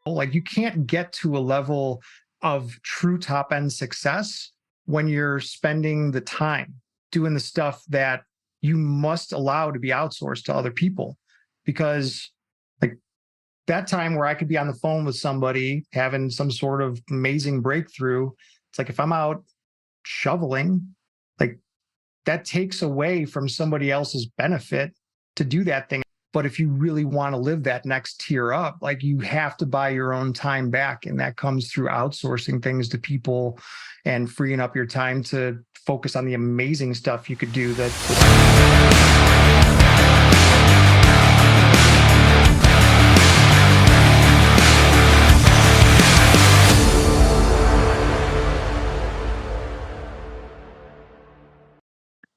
Like, you can't get to a level of true top end success when you're spending the time doing the stuff that you must allow to be outsourced to other people. Because like that time where I could be on the phone with somebody having some sort of amazing breakthrough, it's like if I'm out shoveling, like that takes away from somebody else's benefit to do that thing. But if you really want to live that next tier up, like you have to buy your own time back. And that comes through outsourcing things to people and freeing up your time to focus on the amazing stuff you could do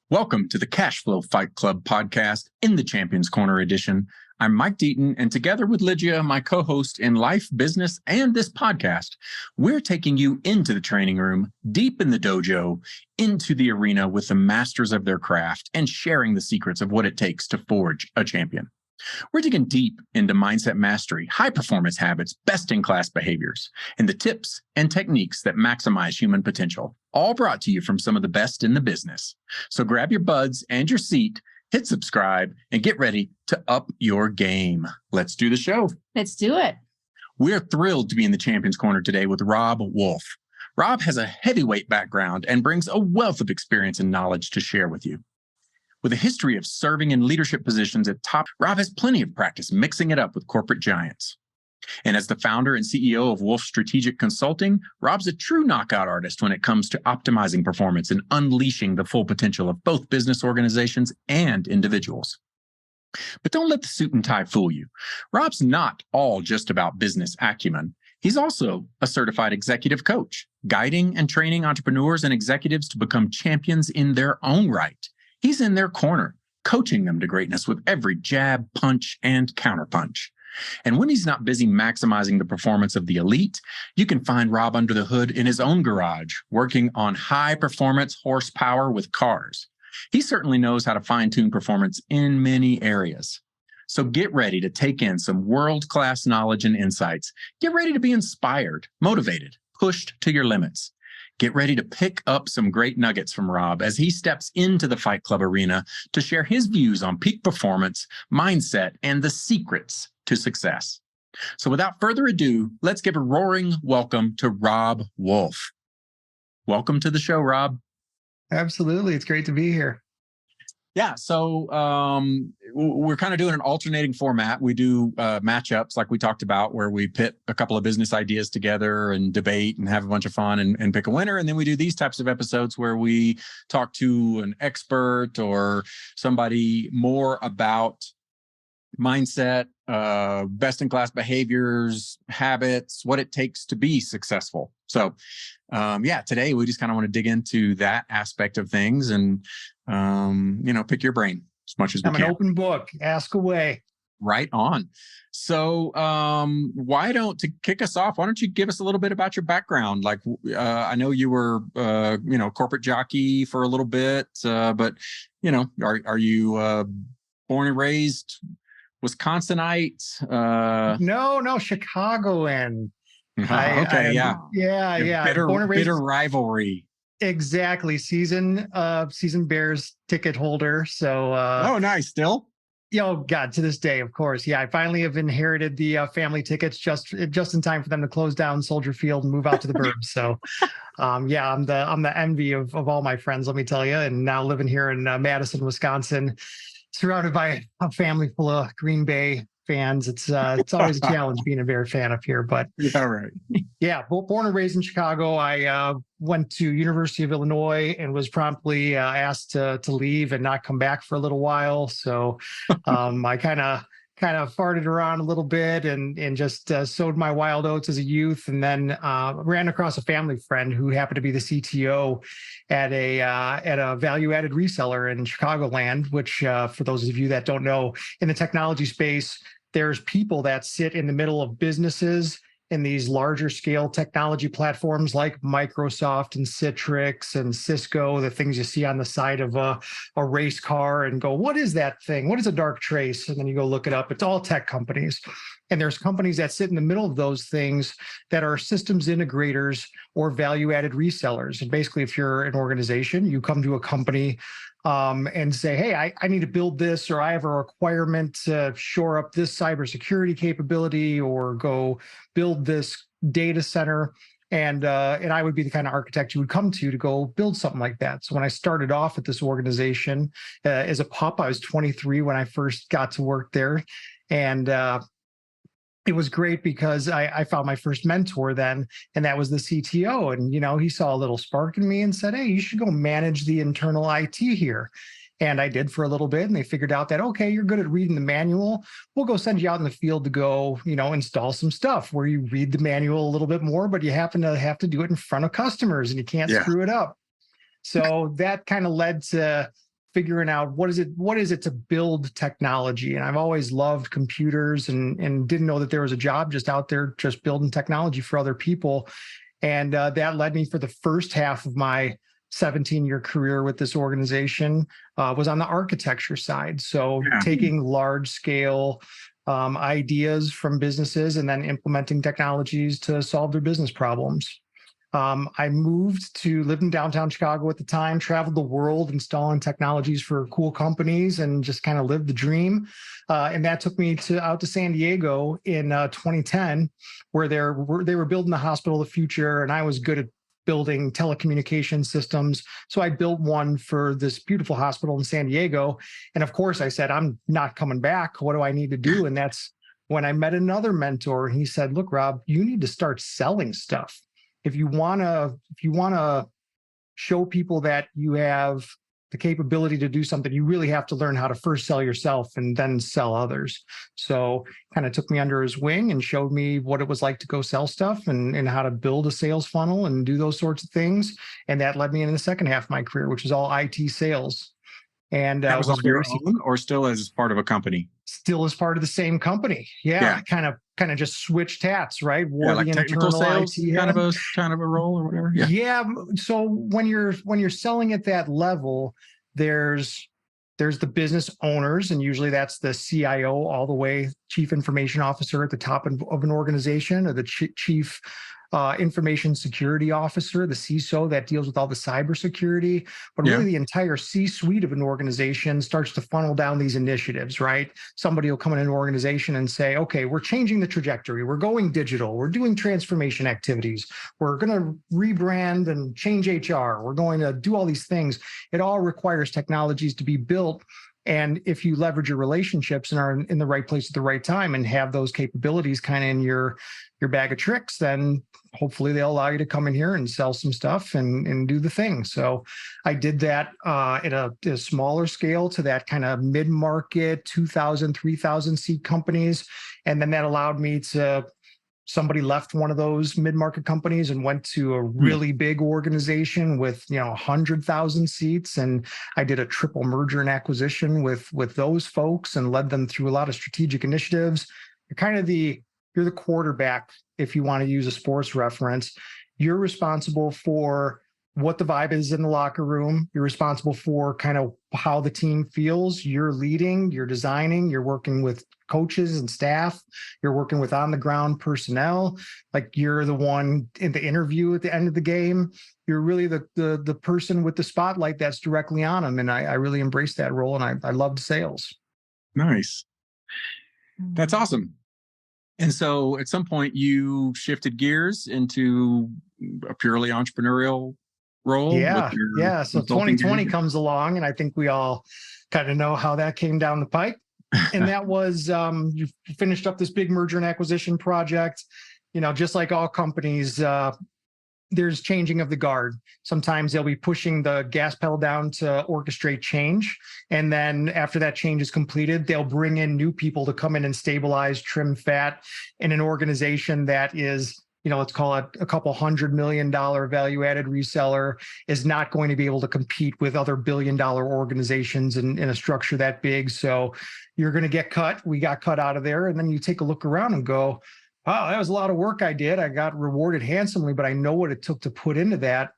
Welcome to the Cash Flow Fight Club podcast in the Champions Corner edition. I'm Mike Deaton, and together with Lygia, my co-host in life, business, and this podcast, we're taking you into the training room, deep in the dojo, into the arena with the masters of their craft, and sharing the secrets of what it takes to forge a champion. We're digging deep into mindset mastery, high performance habits, best in class behaviors, and the tips and techniques that maximize human potential, all brought to you from some of the best in the business. So grab your buds and your seat, hit subscribe, and get ready to up your game. Let's do the show. Let's do it. We're thrilled to be in the Champions Corner today with Rob Wolfe. Rob has a heavyweight background and brings a wealth of experience and knowledge to share with you. With a history of serving in leadership positions at top, Rob has plenty of practice mixing it up with corporate giants. And as the founder and CEO of Wolfe Strategic Consulting, Rob's a true knockout artist when it comes to optimizing performance and unleashing the full potential of both business organizations and individuals. But don't let the suit and tie fool you. Rob's not all just about business acumen. He's also a certified executive coach, guiding and training entrepreneurs and executives to become champions in their own right. He's in their corner, coaching them to greatness with every jab, punch, and counterpunch. And when he's not busy maximizing the performance of the elite, you can find Rob under the hood in his own garage, working on high performance horsepower with cars. He certainly knows how to fine-tune performance in many areas. So get ready to take in some world-class knowledge and insights. Get ready to be inspired, motivated, pushed to your limits. Get ready to pick up some great nuggets from Rob as he steps into the Fight Club arena to share his views on peak performance, mindset, and the secrets to success. So without further ado, let's give a roaring welcome to Rob Wolfe. Welcome to the show, Rob. Absolutely. It's great to be here. Yeah, so we're kind of doing an alternating format. We do matchups like we talked about where we pit a couple of business ideas together and debate and have a bunch of fun and pick a winner. And then we do these types of episodes where we talk to an expert or somebody more about mindset, best in class behaviors, habits, what it takes to be successful. So today we just kind of want to dig into that aspect of things and pick your brain as much as we can. I'm an open book. Ask away. Right on. So to kick us off, why don't you give us a little bit about your background? Like, I know you were, corporate jockey for a little bit, but, are you born and raised Wisconsinite? No, Chicagoan. Bitter rivalry. Exactly. Season Bears ticket holder. So nice. Still? God, to this day, of course. Yeah, I finally have inherited the family tickets just in time for them to close down Soldier Field and move out to the burbs. So I'm the envy of all my friends, let me tell you. And now living here in Madison, Wisconsin, surrounded by a family full of Green Bay fans. It's always a challenge being a Bear fan up here, but yeah, right. Yeah, born and raised in Chicago. I went to University of Illinois and was promptly asked to leave and not come back for a little while. So I kind of farted around a little bit and just sowed my wild oats as a youth, and then ran across a family friend who happened to be the CTO at a value-added reseller in Chicagoland, which for those of you that don't know, in the technology space, there's people that sit in the middle of businesses in these larger scale technology platforms like Microsoft and Citrix and Cisco, the things you see on the side of a race car, and go, what is that thing? What is a dark trace? And then you go look it up. It's all tech companies. And there's companies that sit in the middle of those things that are systems integrators or value-added resellers. And basically, if you're an organization, you come to a company and say, hey, I need to build this, or I have a requirement to shore up this cybersecurity capability, or go build this data center. And I would be the kind of architect you would come to go build something like that. So when I started off at this organization as a pup, I was 23 when I first got to work there. And it was great because I found my first mentor then, and that was the CTO. And, he saw a little spark in me and said, hey, you should go manage the internal IT here. And I did for a little bit, and they figured out that, okay, you're good at reading the manual. We'll go send you out in the field to go, install some stuff where you read the manual a little bit more, but you happen to have to do it in front of customers and you can't screw it up. So that kind of led to figuring out what is it to build technology. And I've always loved computers and didn't know that there was a job just out there just building technology for other people. And that led me for the first half of my 17-year career with this organization was on the architecture side. So taking large scale ideas from businesses and then implementing technologies to solve their business problems. I lived in downtown Chicago at the time, traveled the world installing technologies for cool companies and just kind of lived the dream. And that took me out to San Diego in 2010, where they were building the hospital of the future. And I was good at building telecommunication systems. So I built one for this beautiful hospital in San Diego. And of course I said, I'm not coming back. What do I need to do? And that's when I met another mentor. He said, look, Rob, you need to start selling stuff. If you want to show people that you have the capability to do something, you really have to learn how to first sell yourself and then sell others. So kind of took me under his wing and showed me what it was like to go sell stuff and how to build a sales funnel and do those sorts of things. And that led me into the second half of my career, which was all IT sales. And that was on your own or still as part of a company? Still as part of the same company. Yeah. Kind of just switched hats, right? Wore like the technical sales IT kind of a role or whatever. Yeah. So when you're selling at that level, there's the business owners, and usually that's the CIO all the way, chief information officer at the top of an organization, or the chief information security officer, the CISO, that deals with all the cybersecurity. But really the entire C-suite of an organization starts to funnel down these initiatives, right? Somebody will come in an organization and say, okay, we're changing the trajectory. We're going digital. We're doing transformation activities. We're going to rebrand and change HR. We're going to do all these things. It all requires technologies to be built. And if you leverage your relationships and are in the right place at the right time and have those capabilities kind of in your bag of tricks, then hopefully they'll allow you to come in here and sell some stuff and do the thing. So I did that at a smaller scale to that kind of mid-market, 2,000, 3,000 seat companies. And then that allowed me to, somebody left one of those mid-market companies and went to a really big organization with 100,000 seats. And I did a triple merger and acquisition with those folks and led them through a lot of strategic initiatives. You're the quarterback, if you want to use a sports reference. You're responsible for what the vibe is in the locker room. You're responsible for kind of how the team feels. You're leading, you're designing, you're working with coaches and staff. You're working with on the ground personnel. Like, you're the one in the interview at the end of the game. You're really the person with the spotlight that's directly on them. And I really embraced that role, and I loved sales. Nice. That's awesome. And so at some point you shifted gears into a purely entrepreneurial role. Yeah. So 2020 comes along, and I think we all kind of know how that came down the pipe. And that was, you finished up this big merger and acquisition project. Just like all companies, there's changing of the guard. Sometimes they'll be pushing the gas pedal down to orchestrate change. And then after that change is completed, they'll bring in new people to come in and stabilize, trim fat in an organization that is, let's call it a couple $100 million value-added reseller, is not going to be able to compete with other billion-dollar organizations in a structure that big. So you're going to get cut. We got cut out of there. And then you take a look around and go, Oh, that was a lot of work I did. I got rewarded handsomely, but I know what it took to put into that.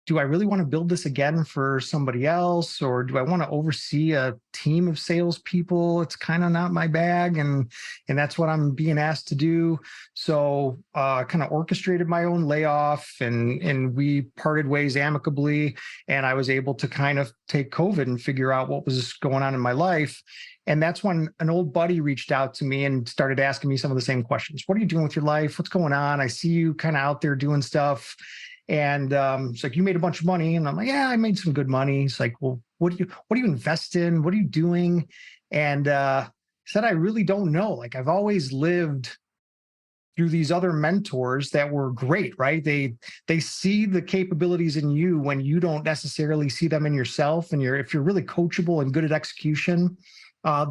Do I really want to build this again for somebody else, or do I want to oversee a team of salespeople? It's kind of not my bag, and that's what I'm being asked to do. So kind of orchestrated my own layoff, and we parted ways amicably. And I was able to kind of take COVID and figure out what was going on in my life. And that's when an old buddy reached out to me and started asking me some of the same questions. What are you doing with your life? What's going on? I see you kind of out there doing stuff. And it's like, you made a bunch of money. And I'm like, yeah, I made some good money. It's like, well, what do you invest in? What are you doing? And said, I really don't know. Like, I've always lived through these other mentors that were great, right? They see the capabilities in you when you don't necessarily see them in yourself. And if you're really coachable and good at execution,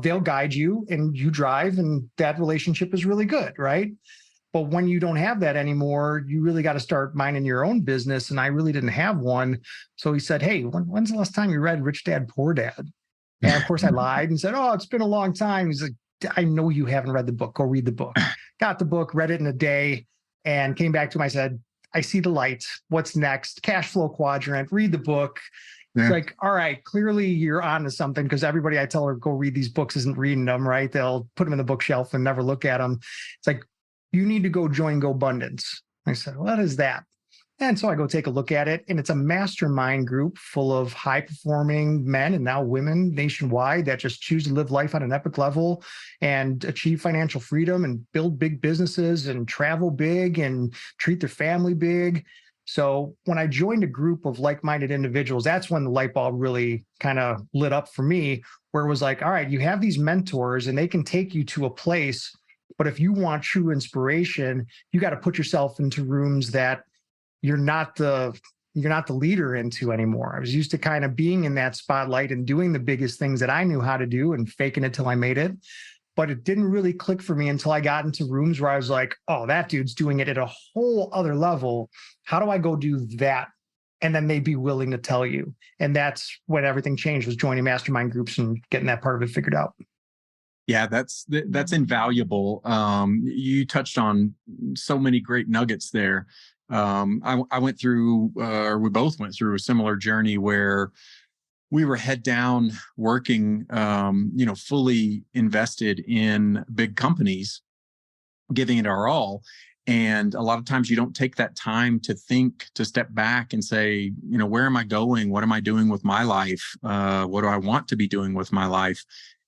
they'll guide you and you drive, and that relationship is really good, right? But when you don't have that anymore, you really got to start minding your own business. And I really didn't have one. So he said, hey, when's the last time you read Rich Dad, Poor Dad? And of course I lied and said, oh, it's been a long time. He's like, I know you haven't read the book. Go read the book. Got the book, read it in a day, and came back to him. I said, I see the light. What's next? Cash flow quadrant, read the book. Yeah. It's like, all right, clearly you're on to something, because everybody I tell her go read these books isn't reading them, right? They'll put them in the bookshelf and never look at them. It's like, you need to go join GoBundance. I said, what is that? And so I go take a look at it, and it's a mastermind group full of high-performing men and now women nationwide that just choose to live life on an epic level and achieve financial freedom and build big businesses and travel big and treat their family big. So when I joined a group of like-minded individuals, that's when the light bulb really kind of lit up for me, where it was like, all right, you have these mentors and they can take you to a place. But if you want true inspiration, you got to put yourself into rooms that you're not the leader into anymore. I was used to kind of being in that spotlight and doing the biggest things that I knew how to do and faking it till I made it. But it didn't really click for me until I got into rooms where I was like, oh, that dude's doing it at a whole other level. How do I go do that? And then they'd be willing to tell you. And that's when everything changed, was joining mastermind groups and getting that part of it figured out. Yeah, that's invaluable. You touched on so many great nuggets there. I went through, or we both went through, a similar journey where we were head down working, fully invested in big companies, giving it our all. And a lot of times you don't take that time to think, to step back and say, where am I going? What am I doing with my life? What do I want to be doing with my life?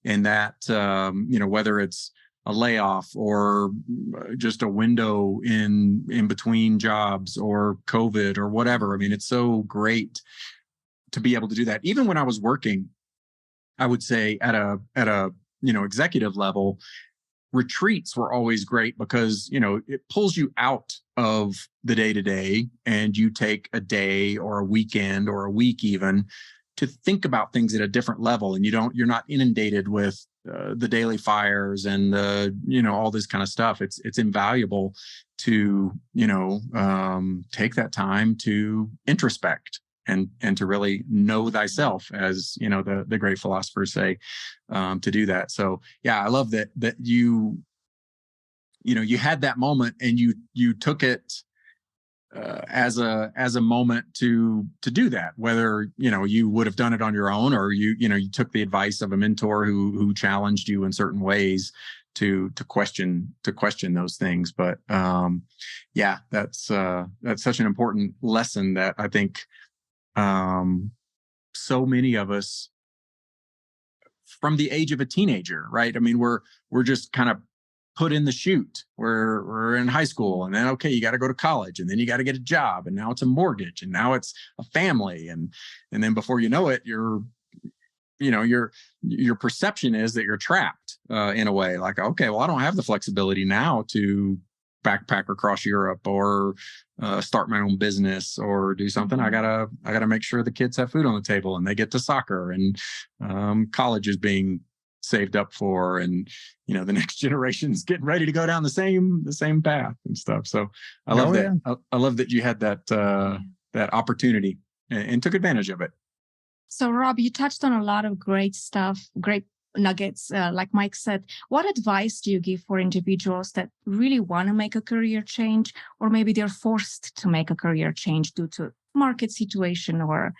And that, whether it's a layoff or just a window in between jobs or COVID or whatever. I mean, it's so great to be able to do that. Even when I was working, I would say at a executive level, retreats were always great because, it pulls you out of the day to day, and you take a day or a weekend or a week even to think about things at a different level, and you're not inundated with the daily fires and all this kind of stuff. It's invaluable to take that time to introspect and to really know thyself, as the great philosophers say, to do that. So yeah, I love that you had that moment and you took it as a moment to do that, whether you would have done it on your own, or you took the advice of a mentor who challenged you in certain ways to question those things. But yeah, that's such an important lesson that I think so many of us, from the age of a teenager, right? I mean, we're just kind of put in the chute. We're in high school, and then, okay, you got to go to college, and then you got to get a job, and now it's a mortgage, and now it's a family. And then before you know it, your perception is that you're trapped in a way, like, okay, well, I don't have the flexibility now to backpack across Europe or start my own business or do something. I gotta make sure the kids have food on the table and they get to soccer, and college is being saved up for, and the next generation's getting ready to go down the same path and stuff. So I love that. Yeah. I love that you had that opportunity and took advantage of it. So Rob, you touched on a lot of great stuff, great nuggets. Like Mike said, what advice do you give for individuals that really want to make a career change, or maybe they're forced to make a career change due to market situation or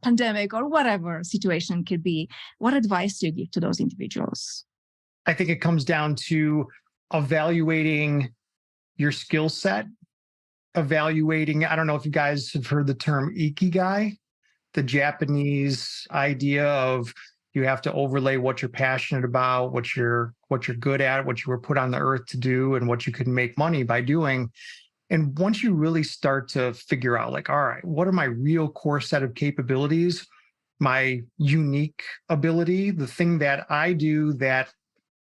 pandemic or whatever situation could be? What advice do you give to those individuals? I think it comes down to evaluating your skill set, evaluating, I don't know if you guys have heard the term ikigai, the Japanese idea of you have to overlay what you're passionate about, what you're good at, what you were put on the earth to do, and what you can make money by doing. And once you really start to figure out, like, all right, what are my real core set of capabilities, my unique ability, the thing that I do that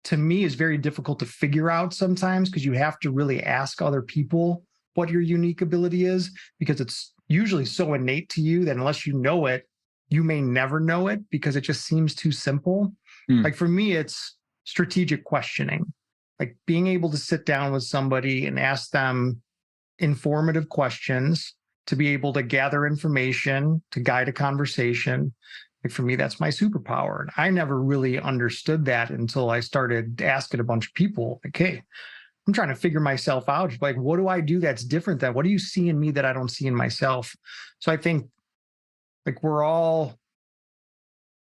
to me is very difficult to figure out sometimes, because you have to really ask other people what your unique ability is, because it's usually so innate to you that unless you know it, you may never know it because it just seems too simple. Like for me, it's strategic questioning, like being able to sit down with somebody and ask them informative questions to be able to gather information, to guide a conversation. Like for me, that's my superpower. And I never really understood that until I started asking a bunch of people, like, hey, I'm trying to figure myself out. Like, what do I do that's different than what do you see in me that I don't see in myself? So I think like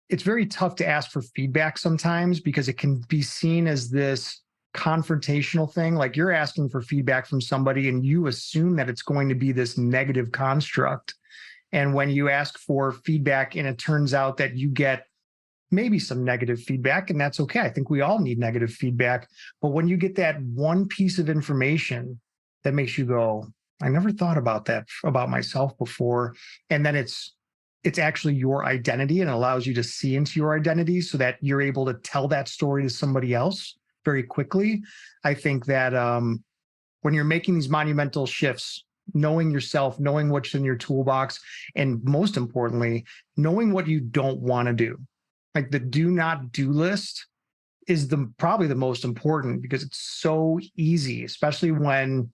it's very tough to ask for feedback sometimes because it can be seen as this confrontational thing. Like you're asking for feedback from somebody and you assume that it's going to be this negative construct. And when you ask for feedback and it turns out that you get maybe some negative feedback, and that's okay. I think we all need negative feedback. But when you get that one piece of information that makes you go, I never thought about that about myself before. And then it's actually your identity and allows you to see into your identity so that you're able to tell that story to somebody else very quickly. I think that when you're making these monumental shifts, knowing yourself, knowing what's in your toolbox, and most importantly, knowing what you don't want to do. Like the do not do list is probably the most important because it's so easy, especially when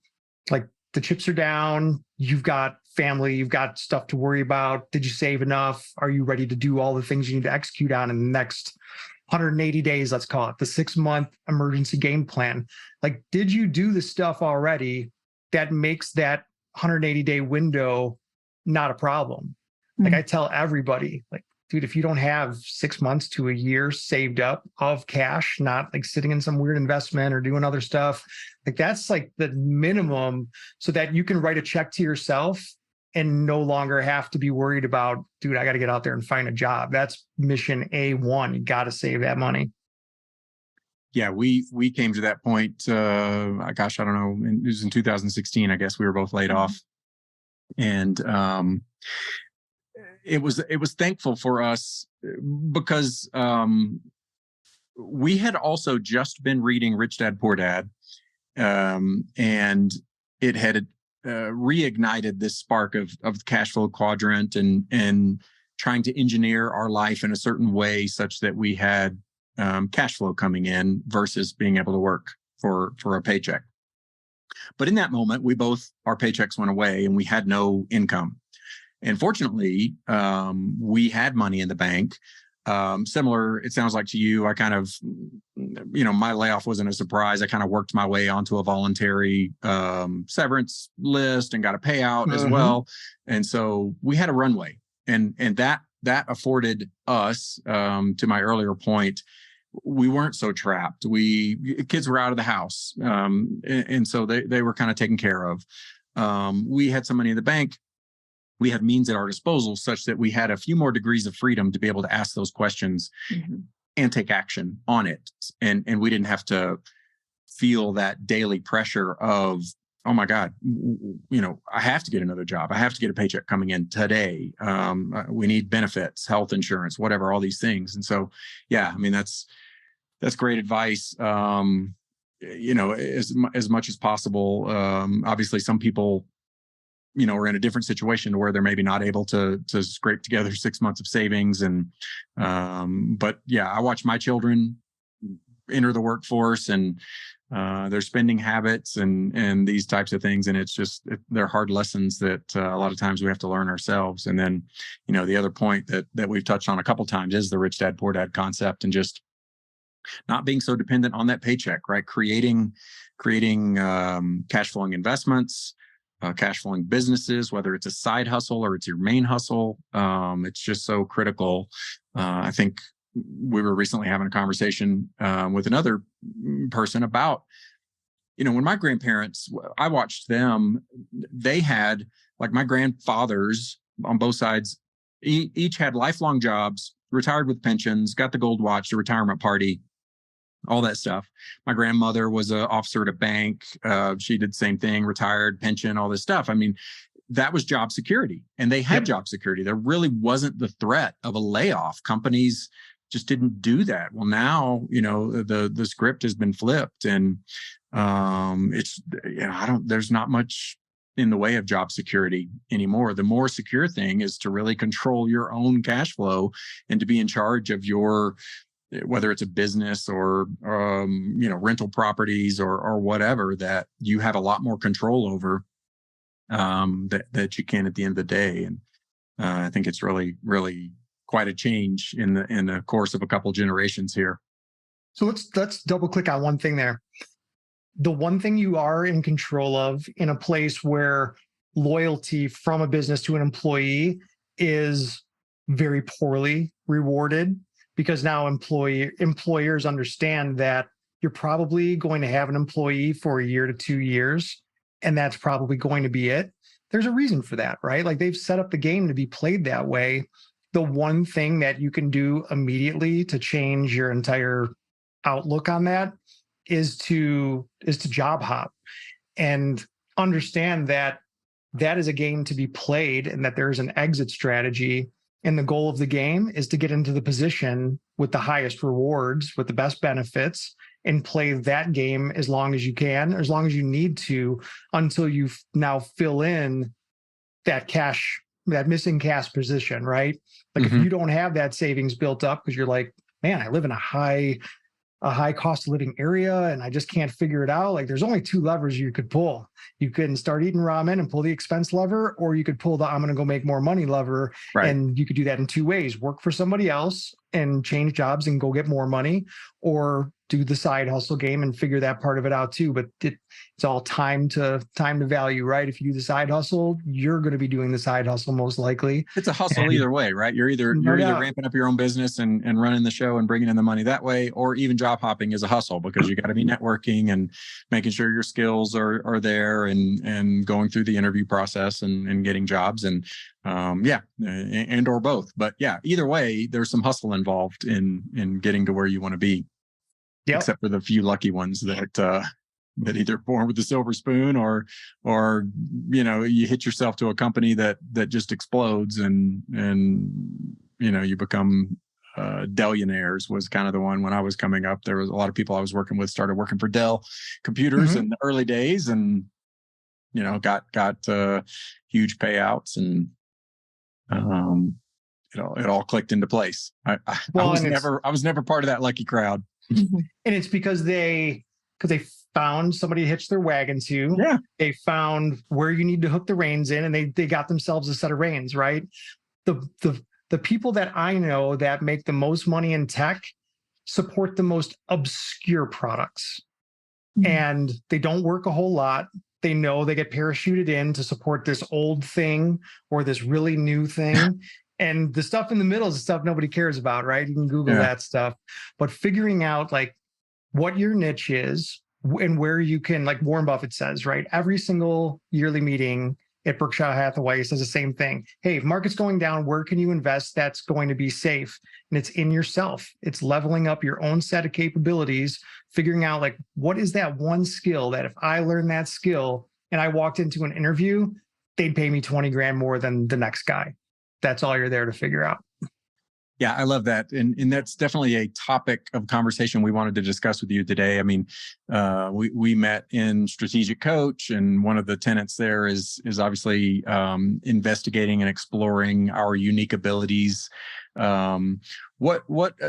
like the chips are down, you've got family, you've got stuff to worry about. Did you save enough? Are you ready to do all the things you need to execute on in the next 180 days, let's call it, the 6-month emergency game plan? Like, did you do the stuff already that makes that 180-day window not a problem? Like I tell everybody, like, dude, if you don't have 6 months to a year saved up of cash, not like sitting in some weird investment or doing other stuff, like that's like the minimum so that you can write a check to yourself and no longer have to be worried about, dude, I got to get out there and find a job. That's mission A1. You got to save that money. Yeah, we came to that point. Gosh, I don't know. It was in 2016. I guess we were both laid off, and it was thankful for us because we had also just been reading Rich Dad Poor Dad, and it had reignited this spark of the cash flow quadrant and trying to engineer our life in a certain way such that we had cash flow coming in versus being able to work for a paycheck. But in that moment, our paychecks went away and we had no income. And fortunately, we had money in the bank. Similar, it sounds like to you, I kind of, my layoff wasn't a surprise. I kind of worked my way onto a voluntary severance list and got a payout as well. And so we had a runway, and that afforded us, to my earlier point, we weren't so trapped. Kids were out of the house, and so they were kind of taken care of. We had some money in the bank. We had means at our disposal such that we had a few more degrees of freedom to be able to ask those questions and take action on it. And we didn't have to feel that daily pressure of, oh my God, I have to get another job. I have to get a paycheck coming in today. We need benefits, health insurance, whatever, all these things. And so, yeah, I mean, that's great advice. As much as possible. Obviously some people, are in a different situation where they're maybe not able to scrape together 6 months of savings. But yeah, I watch my children enter the workforce, and their spending habits and these types of things. And they're hard lessons that a lot of times we have to learn ourselves. And then, the other point that we've touched on a couple of times is the rich dad, poor dad concept, and just not being so dependent on that paycheck, right? Creating cash flowing investments, cash flowing businesses, whether it's a side hustle or it's your main hustle. It's just so critical. I think we were recently having a conversation with another person about, when my grandparents, I watched them, they had, like, my grandfathers on both sides, each had lifelong jobs, retired with pensions, got the gold watch, the retirement party, all that stuff. My grandmother was an officer at a bank. She did the same thing, retired, pension, all this stuff. I mean, that was job security, and they had job security. There really wasn't the threat of a layoff. Companies just didn't do that. Well, now, the script has been flipped, and there's not much in the way of job security anymore. The more secure thing is to really control your own cash flow and to be in charge of your, whether it's a business or rental properties or whatever, that you have a lot more control over that you can at the end of the day. And I think it's really, really quite a change in the course of a couple generations here. So let's double click on one thing there. The one thing you are in control of in a place where loyalty from a business to an employee is very poorly rewarded, because now employers understand that you're probably going to have an employee for a year to 2 years, and that's probably going to be it. There's a reason for that, right? Like, they've set up the game to be played that way. The one thing that you can do immediately to change your entire outlook on that is to job hop and understand that that is a game to be played, and that there's an exit strategy. And the goal of the game is to get into the position with the highest rewards, with the best benefits, and play that game as long as you can, or as long as you need to, until you now fill in that missing cash position, right? Like, if you don't have that savings built up because you're like, man, I live in a high cost of living area and I just can't figure it out. Like, there's only two levers you could pull. You can start eating ramen and pull the expense lever, or you could pull the I'm going to go make more money lever. Right. And you could do that in two ways: work for somebody else and change jobs and go get more money, or do the side hustle game and figure that part of it out too. But it's all time to value, right? If you do the side hustle, you're going to be doing the side hustle most likely. It's a hustle either way, right? You're either ramping up your own business and running the show and bringing in the money that way, or even job hopping is a hustle, because you got to be networking and making sure your skills are there, and going through the interview process and getting jobs, and and or both. But yeah, either way, there's some hustle involved in getting to where you want to be. Yep. Except for the few lucky ones that either born with the silver spoon or you hit yourself to a company that just explodes and you become Dellionaires was kind of the one when I was coming up. There was a lot of people I was working with started working for Dell computers in the early days, and got huge payouts, and it all clicked into place. I was never part of that lucky crowd. And it's because they found somebody to hitch their wagon to. Yeah. They found where you need to hook the reins in, and they got themselves a set of reins, right? The people that I know that make the most money in tech support the most obscure products. And they don't work a whole lot. They know they get parachuted in to support this old thing or this really new thing. And the stuff in the middle is the stuff nobody cares about, right? You can Google that stuff. But figuring out like what your niche is and where you can, like Warren Buffett says, right? Every single yearly meeting at Berkshire Hathaway says the same thing. Hey, if market's going down, where can you invest that's going to be safe? And it's in yourself. It's leveling up your own set of capabilities, figuring out like, what is that one skill that if I learned that skill and I walked into an interview, they'd pay me 20 grand more than the next guy. That's all you're there to figure out. Yeah, I love that. And that's definitely a topic of conversation we wanted to discuss with you today. I mean, we met in Strategic Coach, and one of the tenets there is obviously investigating and exploring our unique abilities.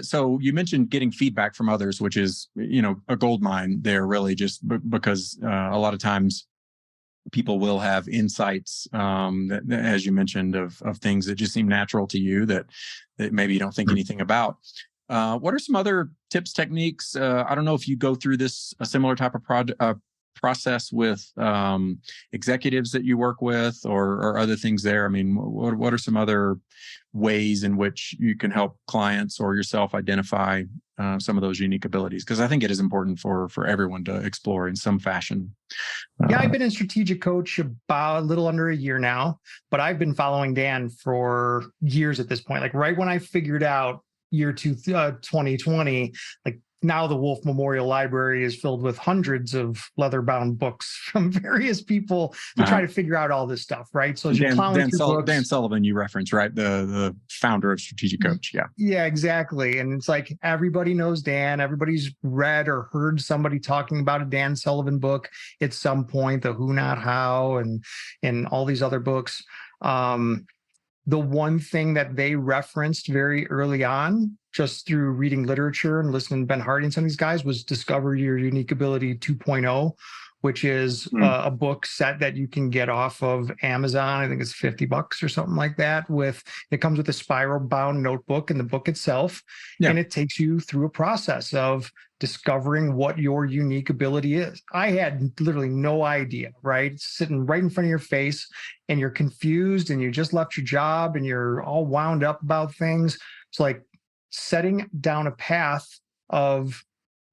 So you mentioned getting feedback from others, which is, a gold mine there, really, just because a lot of times people will have insights, that, as you mentioned, of things that just seem natural to you that maybe you don't think anything about. What are some other tips, techniques? I don't know if you go through a similar type of process with executives that you work with, or other things there. I mean, what are some other ways in which you can help clients or yourself identify some of those unique abilities? Because I think it is important for everyone to explore in some fashion. Yeah, I've been a strategic coach about a little under a year now, but I've been following Dan for years at this point. Like right when I figured out year 2020, like now the Wolfe Memorial Library is filled with hundreds of leather-bound books from various people to try to figure out all this stuff, right? So as you're plowing through books, Dan Sullivan, you reference, right? The founder of Strategic Coach. Yeah. Yeah, exactly. And it's like everybody knows Dan. Everybody's read or heard somebody talking about a Dan Sullivan book at some point, the Who Not How and all these other books. The one thing that they referenced very early on, just through reading literature and listening to Ben Hardy and some of these guys, was Discover Your Unique Ability 2.0, which is a book set that you can get off of Amazon. I think it's $50 or something like that. It comes with a spiral bound notebook and the book itself. Yeah. And it takes you through a process of discovering what your unique ability is. I had literally no idea, right? It's sitting right in front of your face and you're confused and you just left your job and you're all wound up about things. It's like setting down a path of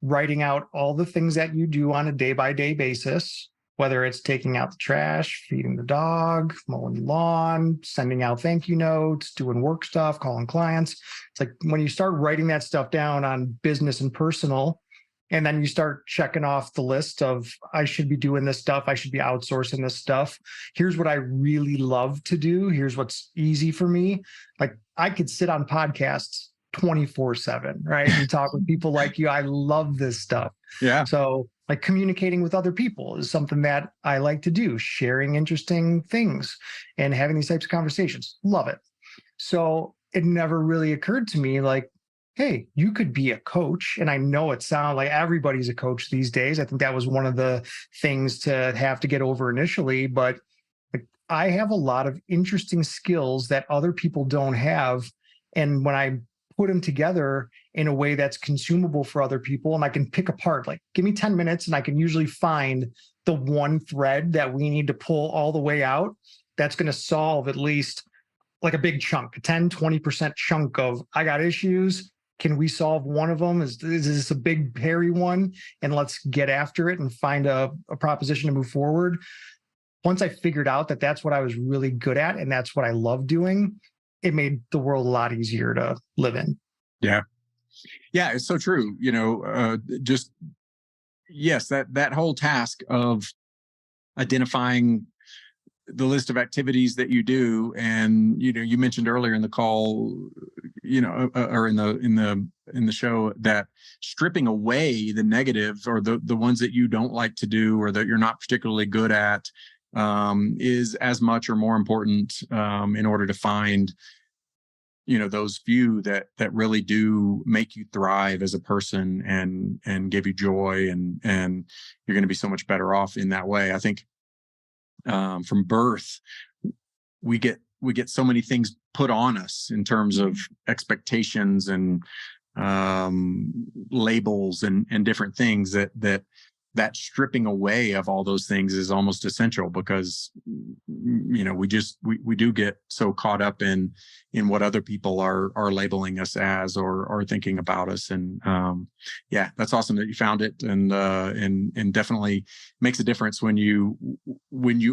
writing out all the things that you do on a day-by-day basis, whether it's taking out the trash, feeding the dog, mowing the lawn, sending out thank you notes, doing work stuff, calling clients. It's like when you start writing that stuff down on business and personal, and then you start checking off the list of, I should be doing this stuff, I should be outsourcing this stuff. Here's what I really love to do. Here's what's easy for me. Like I could sit on podcasts 24/7, right? And talk with people like you. I love this stuff. Yeah. So like communicating with other people is something that I like to do, sharing interesting things and having these types of conversations. Love it. So it never really occurred to me like, hey, you could be a coach. And I know it sounds like everybody's a coach these days. I think that was one of the things to have to get over initially, but I have a lot of interesting skills that other people don't have. And when I put them together in a way that's consumable for other people, and I can pick apart, like give me 10 minutes and I can usually find the one thread that we need to pull all the way out. That's going to solve at least like a big chunk, a 10, 20% chunk of, I got issues. Can we solve one of them? Is this a big, hairy one? And let's get after it and find a proposition to move forward. Once I figured out that that's what I was really good at and that's what I love doing, it made the world a lot easier to live in. Yeah. Yeah, it's so true. Yes, that whole task of identifying the list of activities that you do. And, you mentioned earlier in the call, or in the show, that stripping away the negatives or the ones that you don't like to do or that you're not particularly good at, is as much or more important in order to find, those few that really do make you thrive as a person and give you joy, and you're going to be so much better off in that way. I think from birth, we get so many things put on us in terms of expectations and labels and different things that stripping away of all those things is almost essential, because we do get so caught up in what other people are labeling us as or thinking about us. And yeah, that's awesome that you found it, and definitely makes a difference when you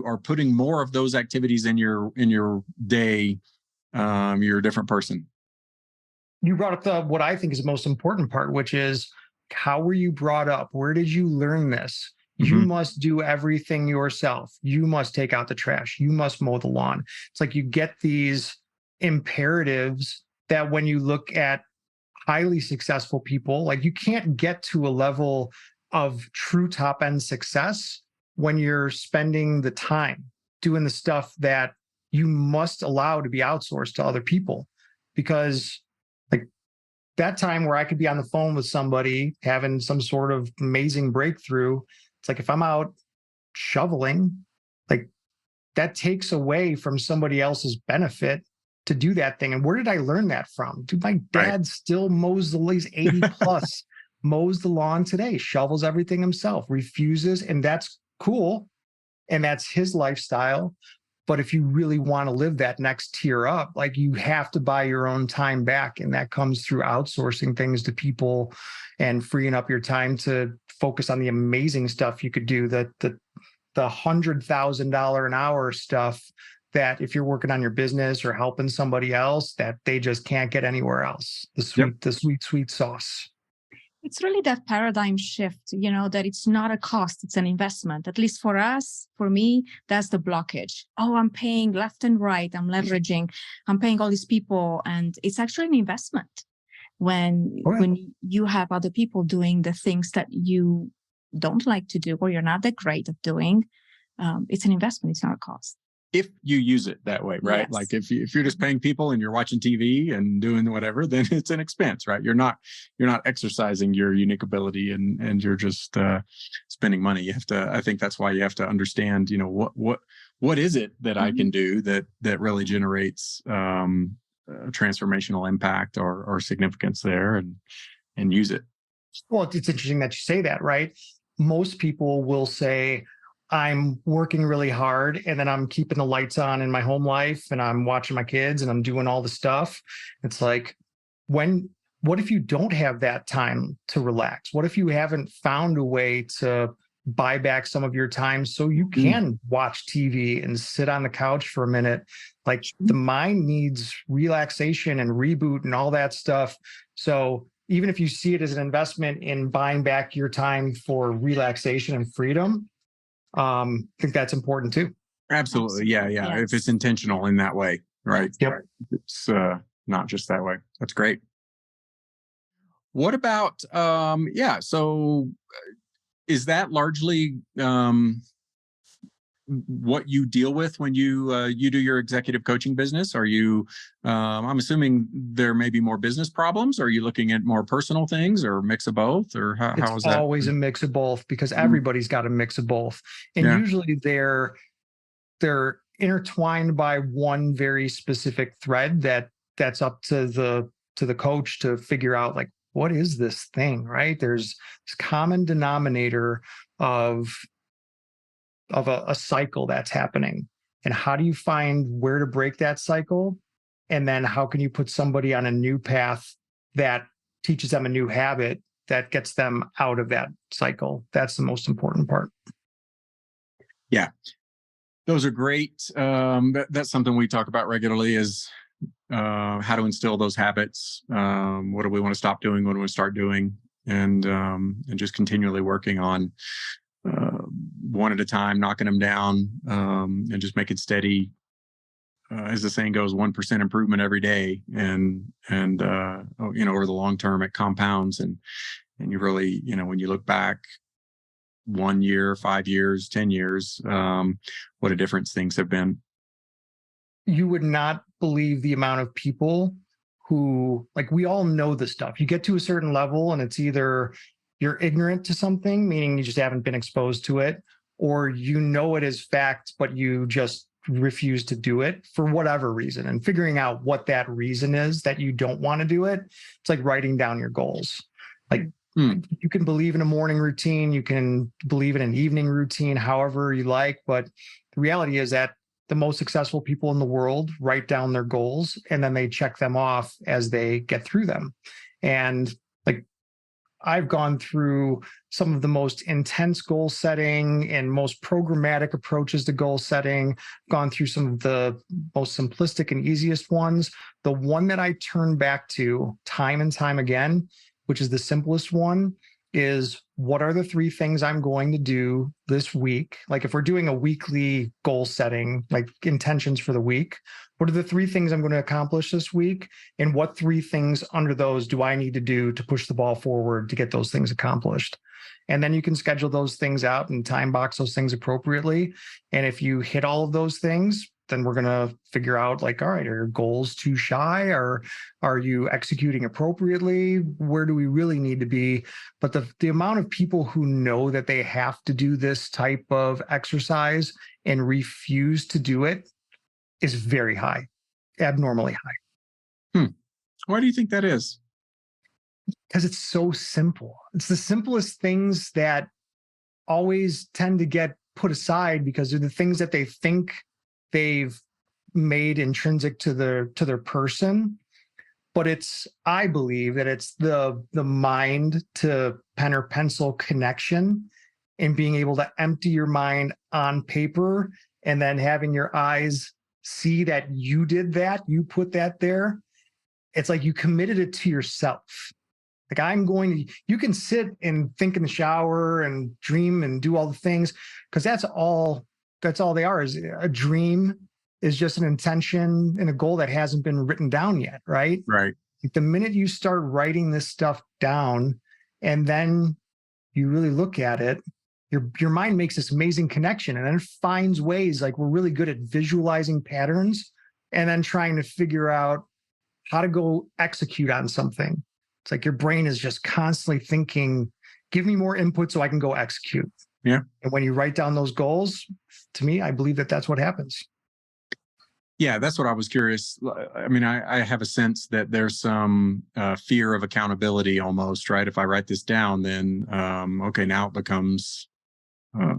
are putting more of those activities in your day. You're a different person. You brought up what I think is the most important part, which is, how were you brought up? Where did you learn this? You must do everything yourself. You must take out the trash. You must mow the lawn. It's like you get these imperatives that when you look at highly successful people, like you can't get to a level of true top end success when you're spending the time doing the stuff that you must allow to be outsourced to other people. Because like that time where I could be on the phone with somebody having some sort of amazing breakthrough, it's like if I'm out shoveling, like that takes away from somebody else's benefit to do that thing. And where did I learn that from? Dude, my dad still mows the lawn, he's 80 plus, mows the lawn today, shovels everything himself, refuses, and that's cool. And that's his lifestyle. But if you really want to live that next tier up, like you have to buy your own time back. And that comes through outsourcing things to people and freeing up your time to focus on the amazing stuff you could do, the $100,000 an hour stuff that if you're working on your business or helping somebody else, that they just can't get anywhere else. The sweet sauce. It's really that paradigm shift, that it's not a cost, it's an investment. At least for us, for me, that's the blockage. Oh, I'm paying left and right. I'm leveraging. I'm paying all these people. And it's actually an investment when you have other people doing the things that you don't like to do or you're not that great at doing. It's an investment. It's not a cost. If you use it that way, right? Yes. Like if you're just paying people and you're watching TV and doing whatever, then it's an expense, right? You're not exercising your unique ability and you're just spending money. I think that's why you have to understand, what is it that I can do that really generates transformational impact or significance there and use it. Well, it's interesting that you say that, right? Most people will say, I'm working really hard and then I'm keeping the lights on in my home life and I'm watching my kids and I'm doing all the stuff. It's like, what if you don't have that time to relax? What if you haven't found a way to buy back some of your time so you can watch TV and sit on the couch for a minute? Like the mind needs relaxation and reboot and all that stuff. So even if you see it as an investment in buying back your time for relaxation and freedom, I think that's important too. Absolutely. Yeah. Yes. If it's intentional in that way, right? Yep. It's not just that way. That's great. What about, so is that largely what you deal with when you do your executive coaching business? Are you, I'm assuming there may be more business problems. Are you looking at more personal things or a mix of both, or how is that? It's always a mix of both because everybody's got a mix of both. And usually they're intertwined by one very specific thread that's up to the coach to figure out, like, what is this thing, right? There's this common denominator of a cycle that's happening. And how do you find where to break that cycle? And then how can you put somebody on a new path that teaches them a new habit that gets them out of that cycle? That's the most important part. Yeah. Those are great. That's something we talk about regularly is how to instill those habits. What do we want to stop doing? What do we want to start doing? And just continually working on one at a time, knocking them down, and just making steady, as the saying goes, 1% improvement every day. And over the long term, it compounds. And you really, when you look back 1 year, 5 years, 10 years, what a difference things have been. You would not believe the amount of people who, like, we all know this stuff. You get to a certain level and it's either you're ignorant to something, meaning you just haven't been exposed to it, or you know it as fact, but you just refuse to do it for whatever reason. And figuring out what that reason is that you don't want to do it, it's like writing down your goals. Like you can believe in a morning routine, you can believe in an evening routine, however you like, but the reality is that the most successful people in the world write down their goals and then they check them off as they get through them. And like, I've gone through some of the most intense goal setting and most programmatic approaches to goal setting, gone through some of the most simplistic and easiest ones. The one that I turn back to time and time again, which is the simplest one, is what are the 3 things I'm going to do this week? Like if we're doing a weekly goal setting, like intentions for the week, what are the 3 things I'm going to accomplish this week? And what 3 things under those do I need to do to push the ball forward to get those things accomplished? And then you can schedule those things out and time box those things appropriately. And if you hit all of those things, then we're going to figure out like, all right, are your goals too shy, or are you executing appropriately? Where do we really need to be? But the amount of people who know that they have to do this type of exercise and refuse to do it is very high, abnormally high. Why do you think that is? Because it's so simple. It's the simplest things that always tend to get put aside because they're the things that they think they've made intrinsic to their person. But I believe that it's the mind to pen or pencil connection and being able to empty your mind on paper and then having your eyes see that you did that, you put that there. It's like you committed it to yourself. Like you can sit and think in the shower and dream and do all the things, because that's all they are. Is a dream is just an intention and a goal that hasn't been written down yet, right? Right. The minute you start writing this stuff down and then you really look at it, your mind makes this amazing connection and then it finds ways. Like, we're really good at visualizing patterns and then trying to figure out how to go execute on something. It's like your brain is just constantly thinking, give me more input so I can go execute. Yeah. And when you write down those goals, to me, I believe that that's what happens. Yeah, that's what I was curious. I mean, I have a sense that there's some fear of accountability almost, right? If I write this down, then, okay, now it becomes a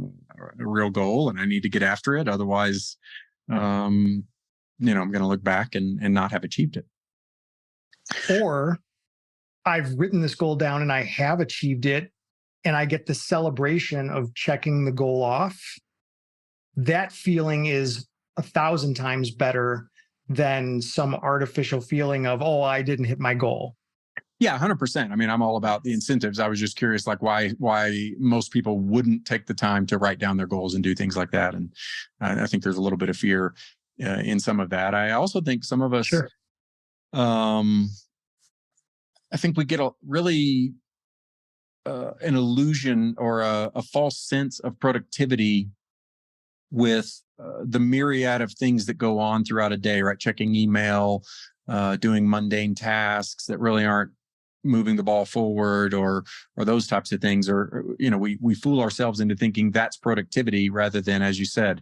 real goal and I need to get after it. Otherwise, I'm going to look back and not have achieved it. Or I've written this goal down and I have achieved it and I get the celebration of checking the goal off. That feeling is 1,000 times better than some artificial feeling of, oh, I didn't hit my goal. Yeah, 100%. I mean, I'm all about the incentives. I was just curious, like why most people wouldn't take the time to write down their goals and do things like that. And I think there's a little bit of fear in some of that. I also think some of us, sure. I think we get a really an illusion or a false sense of productivity with the myriad of things that go on throughout a day, right? Checking email, doing mundane tasks that really aren't moving the ball forward, or those types of things. Or we fool ourselves into thinking that's productivity rather than, as you said,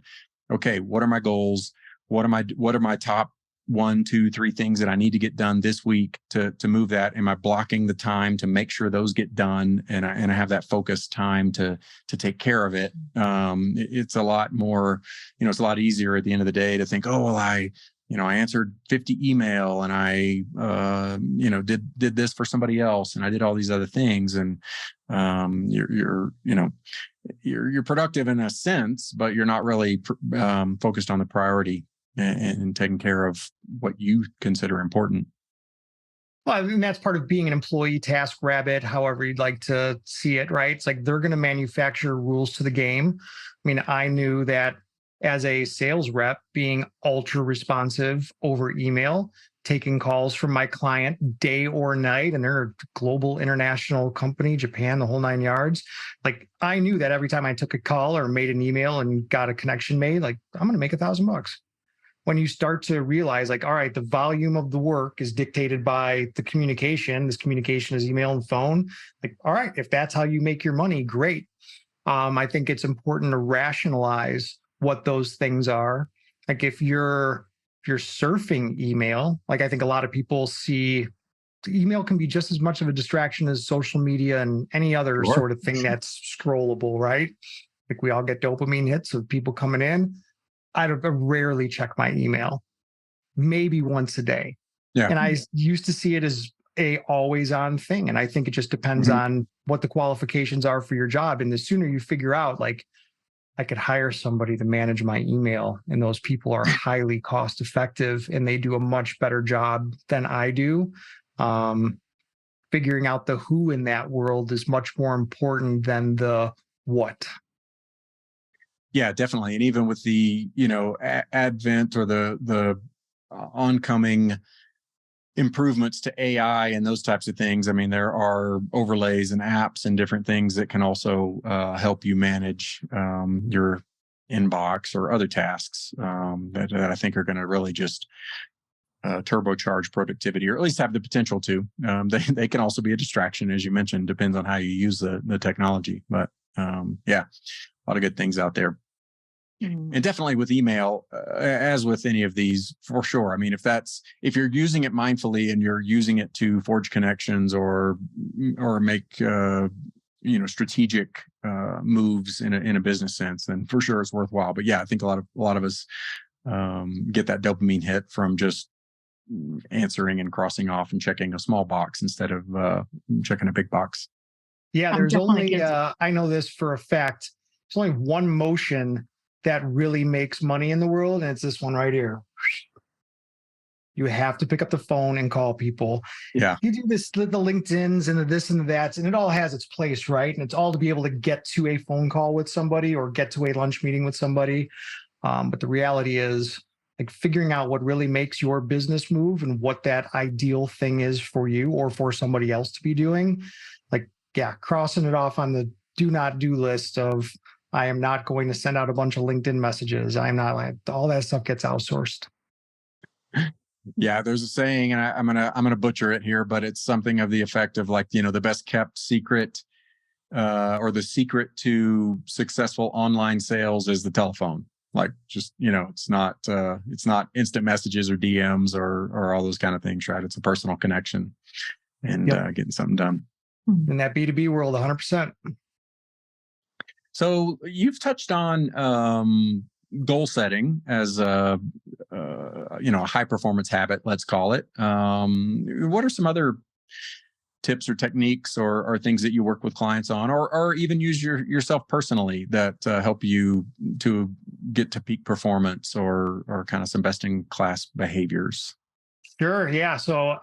okay, what are my goals? What are my top 1, 2, 3 things that I need to get done this week to move that? Am I blocking the time to make sure those get done? And I have that focused time to take care of it. It's a lot more, it's a lot easier at the end of the day to think, oh, well, I answered 50 email and I, did this for somebody else and I did all these other things. And you're productive in a sense, but you're not really focused on the priority and taking care of what you consider important. Well, I mean, that's part of being an employee task rabbit, however you'd like to see it, right? It's like they're going to manufacture rules to the game. I mean, I knew that as a sales rep, being ultra responsive over email, taking calls from my client day or night, and they're a global international company, Japan, the whole 9 yards. Like, I knew that every time I took a call or made an email and got a connection made, like, I'm going to make $1,000. When you start to realize, like, all right, the volume of the work is dictated by the communication. This communication is email and phone. Like, all right, if that's how you make your money, great. I think it's important to rationalize what those things are. Like, if you're surfing email, like, I think a lot of people see email can be just as much of a distraction as social media and any other sort of thing that's scrollable, right? Like, we all get dopamine hits of people coming in. I rarely check my email, maybe once a day. Yeah. And I used to see it as a always on thing. And I think it just depends on what the qualifications are for your job. And the sooner you figure out, like, I could hire somebody to manage my email and those people are highly cost effective and they do a much better job than I do. Figuring out the who in that world is much more important than the what. Yeah, definitely. And even with the, advent or the oncoming improvements to AI and those types of things, I mean, there are overlays and apps and different things that can also help you manage your inbox or other tasks that I think are going to really just turbocharge productivity, or at least have the potential to. They can also be a distraction, as you mentioned, depends on how you use the technology. But yeah, a lot of good things out there. And definitely with email, as with any of these, for sure. I mean, if you're using it mindfully and you're using it to forge connections or make strategic moves in a business sense, then for sure it's worthwhile. But yeah, I think a lot of us get that dopamine hit from just answering and crossing off and checking a small box instead of checking a big box. Yeah, there's only I know this for a fact. There's only one motion that really makes money in the world, and it's this one right here. You have to pick up the phone and call people. Yeah. You do this, the LinkedIns and the this and the that, and it all has its place, right? And it's all to be able to get to a phone call with somebody or get to a lunch meeting with somebody. But the reality is, like, figuring out what really makes your business move and what that ideal thing is for you or for somebody else to be doing. Like, yeah, crossing it off on the do not do list of, I am not going to send out a bunch of LinkedIn messages. I'm not, like, all that stuff gets outsourced. Yeah, there's a saying, and I'm gonna butcher it here, but it's something of the effect of, like, the best kept secret, or the secret to successful online sales is the telephone. Like, just it's not instant messages or DMs or all those kind of things, right? It's a personal connection and getting something done. In that B2B world, 100%. So you've touched on goal setting as a high performance habit, let's call it. What are some other tips or techniques or things that you work with clients on, or even use yourself personally that help you to get to peak performance or kind of some best in class behaviors? Sure. Yeah. So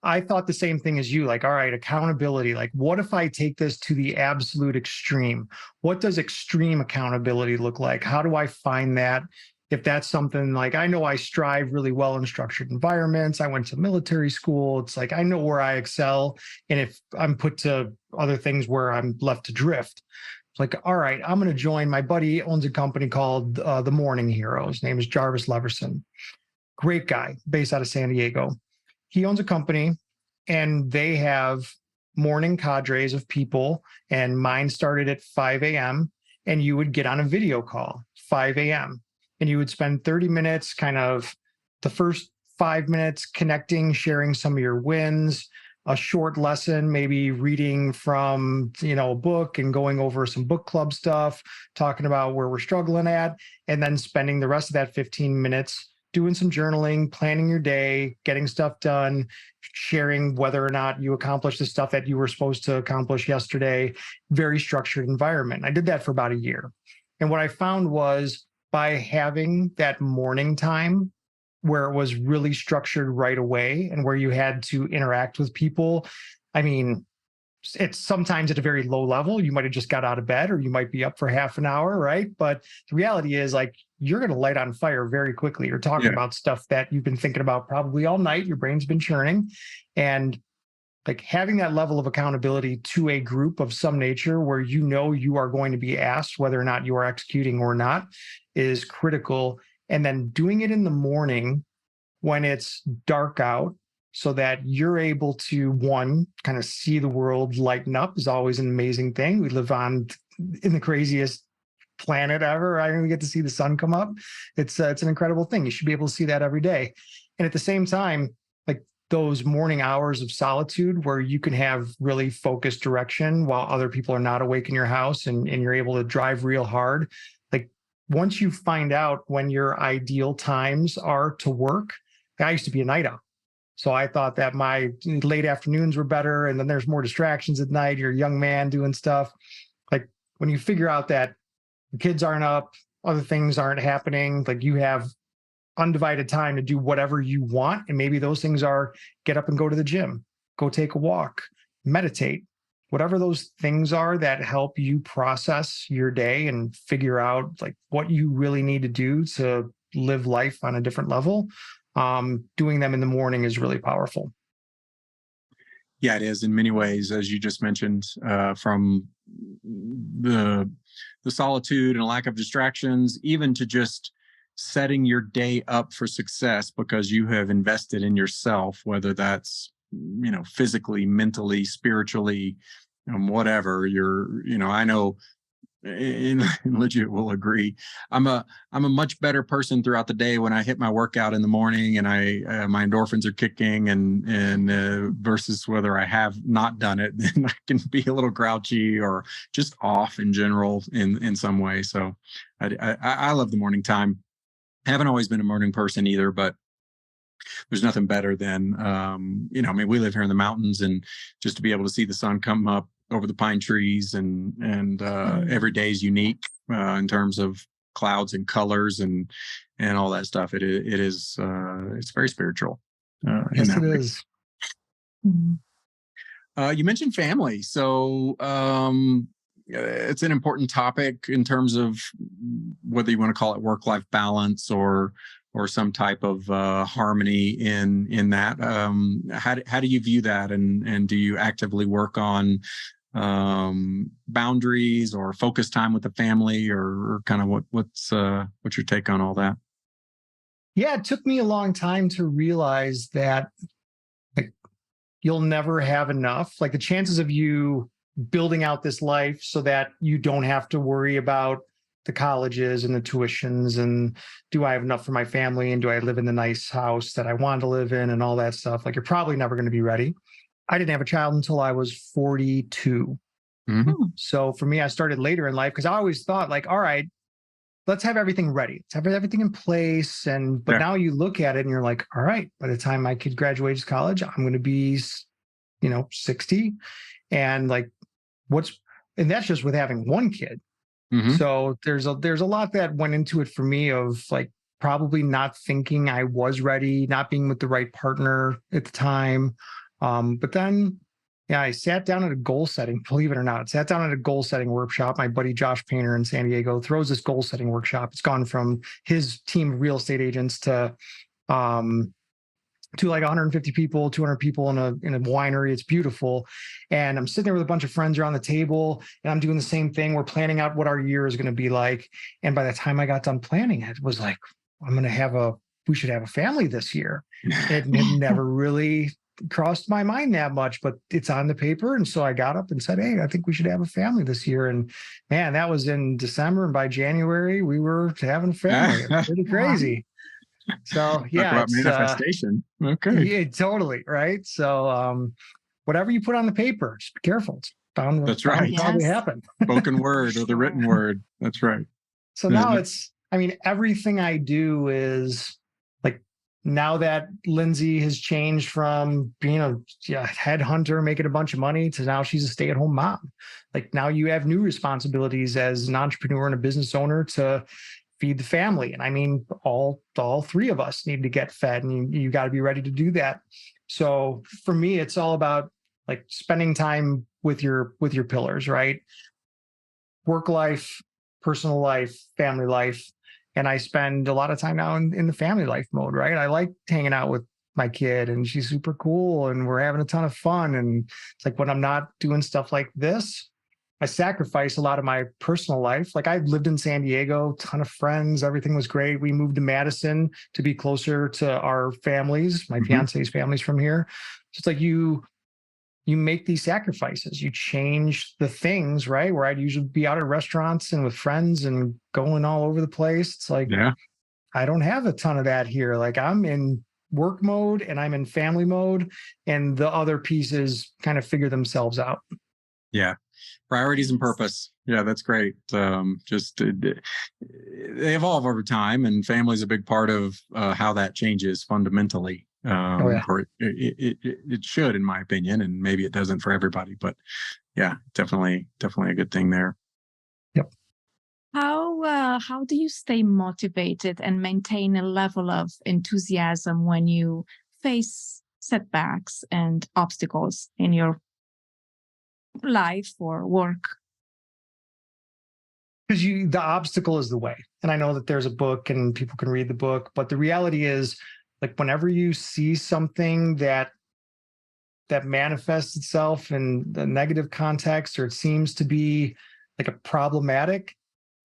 I thought the same thing as you, like, all right, accountability. Like, what if I take this to the absolute extreme? What does extreme accountability look like? How do I find that? If that's something, like, I know I strive really well in structured environments. I went to military school. It's like, I know where I excel. And if I'm put to other things where I'm left to drift, it's like, all right, I'm going to join. My buddy owns a company called The Morning Hero. His name is Jarvis Leverson. Great guy, based out of San Diego. He owns a company and they have morning cadres of people, and mine started at 5 a.m. and you would get on a video call 5 a.m. and you would spend 30 minutes, kind of the first 5 minutes connecting, sharing some of your wins, a short lesson, maybe reading from, a book and going over some book club stuff, talking about where we're struggling at, and then spending the rest of that 15 minutes doing some journaling, planning your day, getting stuff done, sharing whether or not you accomplished the stuff that you were supposed to accomplish yesterday. Very structured environment. I did that for about a year. And what I found was, by having that morning time where it was really structured right away and where you had to interact with people, I mean, it's sometimes at a very low level. You might have just got out of bed or you might be up for half an hour, right? But the reality is, like, you're going to light on fire very quickly. You're talking about stuff that you've been thinking about probably all night. Your brain's been churning. And, like, having that level of accountability to a group of some nature where you are going to be asked whether or not you are executing or not is critical. And then doing it in the morning when it's dark out, so that you're able to, one, kind of see the world lighten up, is always an amazing thing. We live in the craziest planet ever. I don't get to see the sun come up. It's an incredible thing. You should be able to see that every day. And at the same time, like, those morning hours of solitude where you can have really focused direction while other people are not awake in your house, and you're able to drive real hard. Like, once you find out when your ideal times are to work, I used to be a night owl. So I thought that my late afternoons were better, and then there's more distractions at night. You're a young man doing stuff. Like, when you figure out that the kids aren't up, other things aren't happening, like, you have undivided time to do whatever you want. And maybe those things are get up and go to the gym, go take a walk, meditate, whatever those things are that help you process your day and figure out, like, what you really need to do to live life on a different level. Doing them in the morning is really powerful. Yeah, it is in many ways, as you just mentioned, from the solitude and lack of distractions, even to just setting your day up for success because you have invested in yourself, whether that's, physically, mentally, spiritually, whatever I know, and legit will agree. I'm a much better person throughout the day when I hit my workout in the morning and my endorphins are kicking, and versus whether I have not done it, then I can be a little grouchy or just off in general in some way. So I love the morning time. I haven't always been a morning person either, but there's nothing better than, we live here in the mountains, and just to be able to see the sun come up over the pine trees, and every day is unique in terms of clouds and colors and all that stuff. It's very spiritual. Yes, it is. You mentioned family. So it's an important topic in terms of whether you want to call it work-life balance or some type of harmony in that. How do you view that, and do you actively work on boundaries or focus time with the family, or kind of what's your take on all that? Yeah, it took me a long time to realize that, like, you'll never have enough. Like, the chances of you building out this life so that you don't have to worry about the colleges and the tuitions, and do I have enough for my family, and do I live in the nice house that I want to live in, and all that stuff. Like, you're probably never going to be ready. I didn't have a child until I was 42. Mm-hmm. So for me, I started later in life because I always thought, like, all right, let's have everything ready. Let's have everything in place. But now you look at it and you're like, all right, by the time my kid graduates college, I'm going to be, 60. And and that's just with having one kid. Mm-hmm. So there's a lot that went into it for me, of like probably not thinking I was ready, not being with the right partner at the time. But then, I sat down at a goal setting, believe it or not, sat down at a goal setting workshop. My buddy Josh Painter in San Diego throws this goal setting workshop. It's gone from his team of real estate agents to like 150 people, 200 people in a winery. It's beautiful. And I'm sitting there with a bunch of friends around the table, and I'm doing the same thing. We're planning out what our year is going to be like. And by the time I got done planning, it was like, we should have a family this year. It never really crossed my mind that much, but it's on the paper. And so I got up and said, hey, I think we should have a family this year. And man, that was in December. And by January, we were having a family. It was pretty crazy. So yeah, talk about manifestation. Okay. Yeah, totally. Right. So whatever you put on the paper, just be careful. It's bound. That's right. To probably happen. Spoken word or the written word. That's right. So now everything I do is like, now that Lindsay has changed from being a headhunter making a bunch of money to now she's a stay-at-home mom. Like, now you have new responsibilities as an entrepreneur and a business owner to feed the family. And I mean, all three of us need to get fed, and you got to be ready to do that. So for me, it's all about like spending time with your pillars, right? Work life, personal life, family life. And I spend a lot of time now in the family life mode, right? I like hanging out with my kid, and she's super cool, and we're having a ton of fun. And it's like, when I'm not doing stuff like this, I sacrifice a lot of my personal life. Like, I lived in San Diego, ton of friends, everything was great. We moved to Madison to be closer to our families, my fiance's families from here. So it's like you make these sacrifices, you change the things, right? Where I'd usually be out at restaurants and with friends and going all over the place. It's like, I don't have a ton of that here. Like, I'm in work mode and I'm in family mode, and the other pieces kind of figure themselves out. Yeah. Priorities and purpose. Yeah, that's great. They evolve over time, and family is a big part of how that changes fundamentally. Or it should, in my opinion, and maybe it doesn't for everybody, but yeah, definitely a good thing there. Yep. How do you stay motivated and maintain a level of enthusiasm when you face setbacks and obstacles in your life or work? Because the obstacle is the way. And I know that there's a book and people can read the book, but the reality is, like, whenever you see something that manifests itself in the negative context, or it seems to be like a problematic,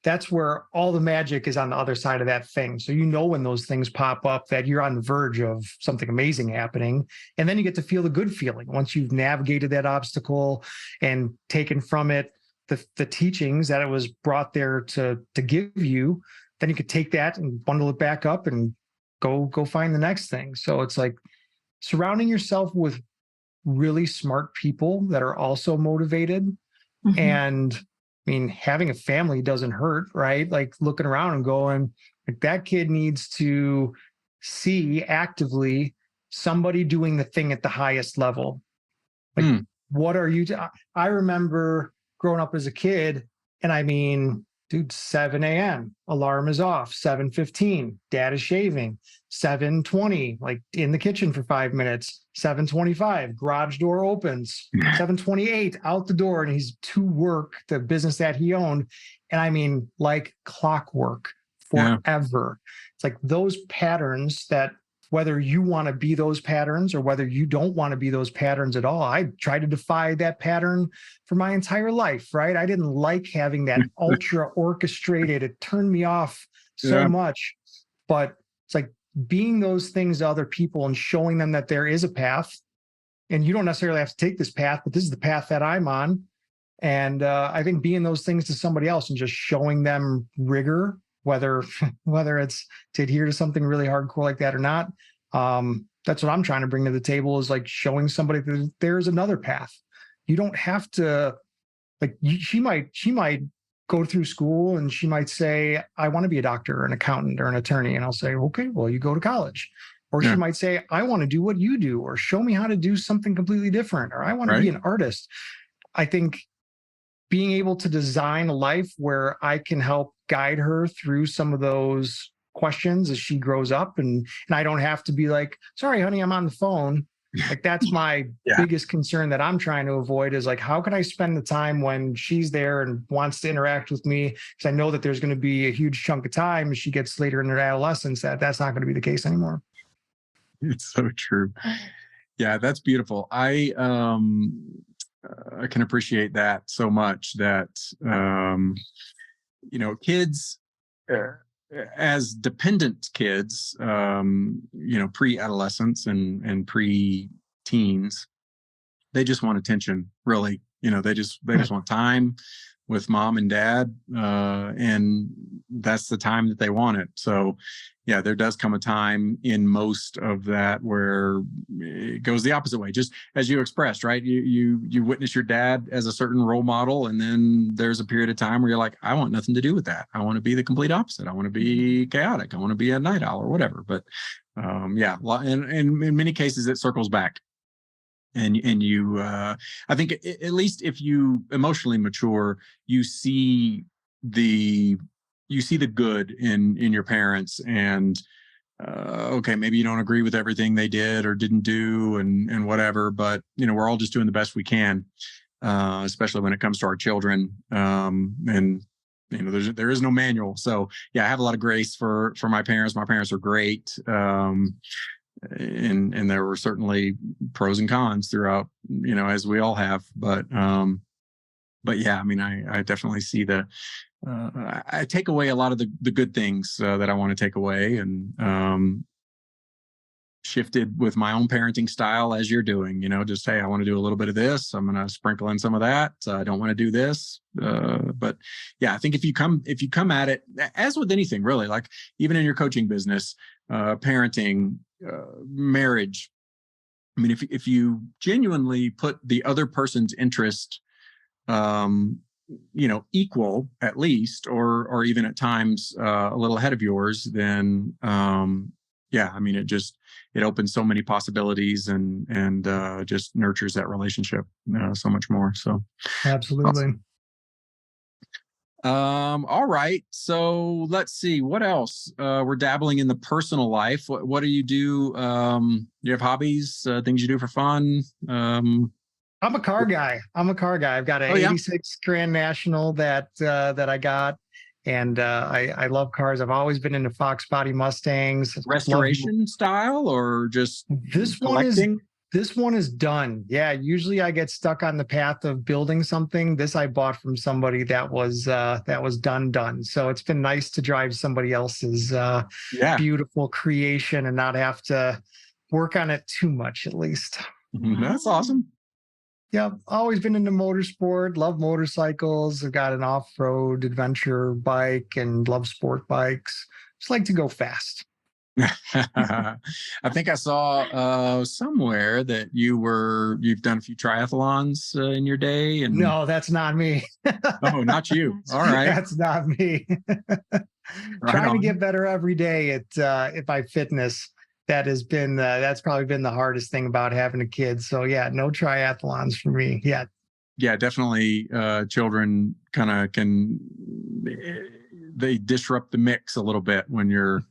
that's where all the magic is on the other side of that thing. So when those things pop up that you're on the verge of something amazing happening. And then you get to feel the good feeling once you've navigated that obstacle and taken from it the teachings that it was brought there to give you. Then you could take that and bundle it back up and go find the next thing. So it's like surrounding yourself with really smart people that are also motivated. Mhm. And I mean, having a family doesn't hurt, right? Like looking around and going, like that kid needs to see actively somebody doing the thing at the highest level. Like, what are you? I remember growing up as a kid, and I mean, dude, 7 a.m. alarm is off. 7:15, dad is shaving. 7:20, like in the kitchen for 5 minutes. 7:25, garage door opens. 7:28, out the door, and he's to work the business that he owned. And I mean, like clockwork forever. It's like those patterns that whether you want to be those patterns or whether you don't want to be those patterns at all. I tried to defy that pattern for my entire life, right? I didn't like having that ultra orchestrated. It turned me off so much. But it's like being those things to other people and showing them that there is a path. And you don't necessarily have to take this path, but this is the path that I'm on. And I think being those things to somebody else and just showing them rigor, whether it's to adhere to something really hardcore like that or not. That's what I'm trying to bring to the table, is like showing somebody that there's another path. You don't have to, like, she might go through school and she might say, I want to be a doctor or an accountant or an attorney. And I'll say, okay, well, you go to college. Or she might say, I want to do what you do, or show me how to do something completely different, or I want to be an artist. I think being able to design a life where I can help guide her through some of those questions as she grows up, and I don't have to be like, sorry, honey, I'm on the phone. Like that's my biggest concern that I'm trying to avoid, is like, how can I spend the time when she's there and wants to interact with me? Because I know that there's going to be a huge chunk of time as she gets later in her adolescence that's not going to be the case anymore. It's so true. Yeah, that's beautiful. I can appreciate that so much, that kids, as dependent kids, pre-adolescents and pre-teens, they just want attention, really. They just want time with mom and dad, and that's the time that they want it. So yeah, there does come a time in most of that where it goes the opposite way, just as you expressed, right? You witness your dad as a certain role model, and then there's a period of time where you're like, I want nothing to do with that. I want to be the complete opposite. I want to be chaotic. I want to be a night owl or whatever. But and in many cases it circles back. And you, I think at least if you emotionally mature, you see the good in your parents, and okay, maybe you don't agree with everything they did or didn't do and whatever, but we're all just doing the best we can, especially when it comes to our children. And there is no manual. So yeah, I have a lot of grace for my parents. My parents are great. And there were certainly pros and cons throughout, as we all have, but yeah, I mean, I definitely see I take away a lot of the good things that I want to take away, and shifted with my own parenting style as you're doing, just, hey, I want to do a little bit of this. I'm going to sprinkle in some of that. I don't want to do this. But yeah, I think if you come at it, as with anything really, like even in your coaching business, parenting, marriage, I mean, if you genuinely put the other person's interest, equal at least, or even at times a little ahead of yours, then yeah, I mean, it opens so many possibilities and just nurtures that relationship so much more. So absolutely. Awesome. All right. So let's see what else. We're dabbling in the personal life. What do you do? Do you have hobbies, things you do for fun? I'm a car guy. I've got an 86 Grand National that I got. And I love cars. I've always been into Fox body Mustangs. Restoration style, or just this collecting? one is This one is done. Yeah, usually I get stuck on the path of building something. This I bought from somebody that was done. So it's been nice to drive somebody else's Yeah. beautiful creation and not have to work on it too much, at least. That's awesome. Yeah, always been into motorsport, love motorcycles. I've got an off-road adventure bike and love sport bikes. Just like to go fast. I think I saw somewhere that you've done a few triathlons in your day. And No, that's not me. oh, not you. All right. That's not me. Right Trying to on. get better every day at my fitness. That's probably been the hardest thing about having a kid. So yeah, no triathlons for me yet. Yeah, definitely. Children kind of they disrupt the mix a little bit when you're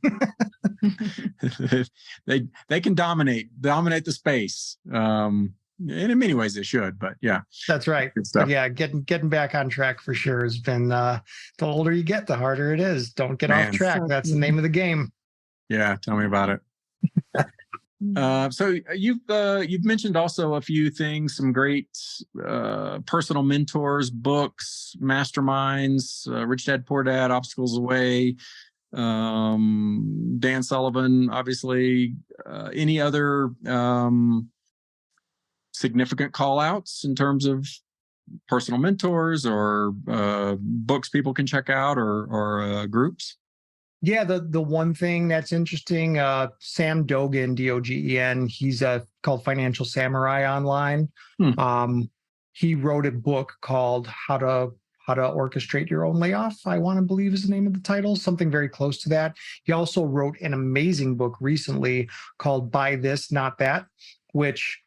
they can dominate the space. And in many ways they should, but yeah. That's right. Good stuff. But yeah, getting back on track for sure has been the older you get, the harder it is. Don't get off track. That's the name of the game. Yeah, tell me about it. So you've mentioned also a few things, some great personal mentors, books, masterminds, Rich Dad Poor Dad, Obstacles Away, Dan Sullivan, obviously. Any other significant call outs in terms of personal mentors or books people can check out or groups? Yeah, the one thing that's interesting, Sam Dogen, Dogen, he's called Financial Samurai online. He wrote a book called How to Orchestrate Your Own Layoff, I want to believe is the name of the title, something very close to that. He also wrote an amazing book recently called Buy This, Not That, which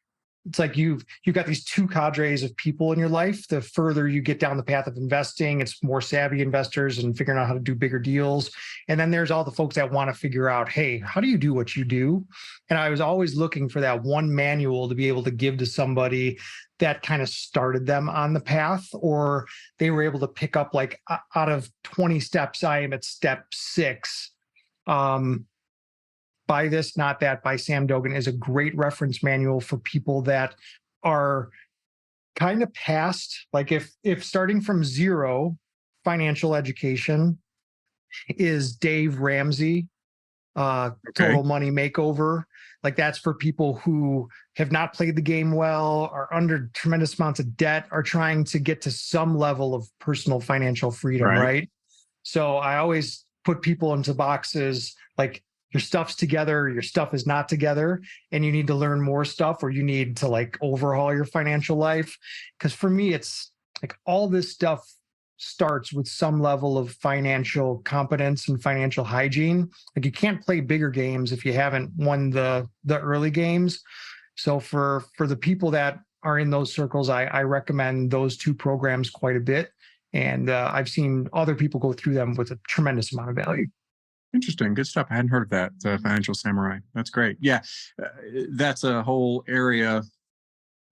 it's like you've got these two cadres of people in your life. The further you get down the path of investing, it's more savvy investors and figuring out how to do bigger deals. And then there's all the folks that want to figure out, hey, how do you do what you do? And I was always looking for that one manual to be able to give to somebody that kind of started them on the path, or they were able to pick up like out of 20 steps, I am at step 6. Buy This, Not That by Sam Dogen is a great reference manual for people that are kind of past, like if starting from zero financial education is Dave Ramsey, Total Money Makeover. Like that's for people who have not played the game well, are under tremendous amounts of debt, are trying to get to some level of personal financial freedom, right? So I always put people into boxes like, your stuff's together, your stuff is not together, and you need to learn more stuff, or you need to like overhaul your financial life. Because for me, it's like all this stuff starts with some level of financial competence and financial hygiene. Like you can't play bigger games if you haven't won the early games. So for the people that are in those circles, I recommend those two programs quite a bit. And I've seen other people go through them with a tremendous amount of value. Interesting. Good stuff. I hadn't heard of that. Financial Samurai. That's great. Yeah. That's a whole area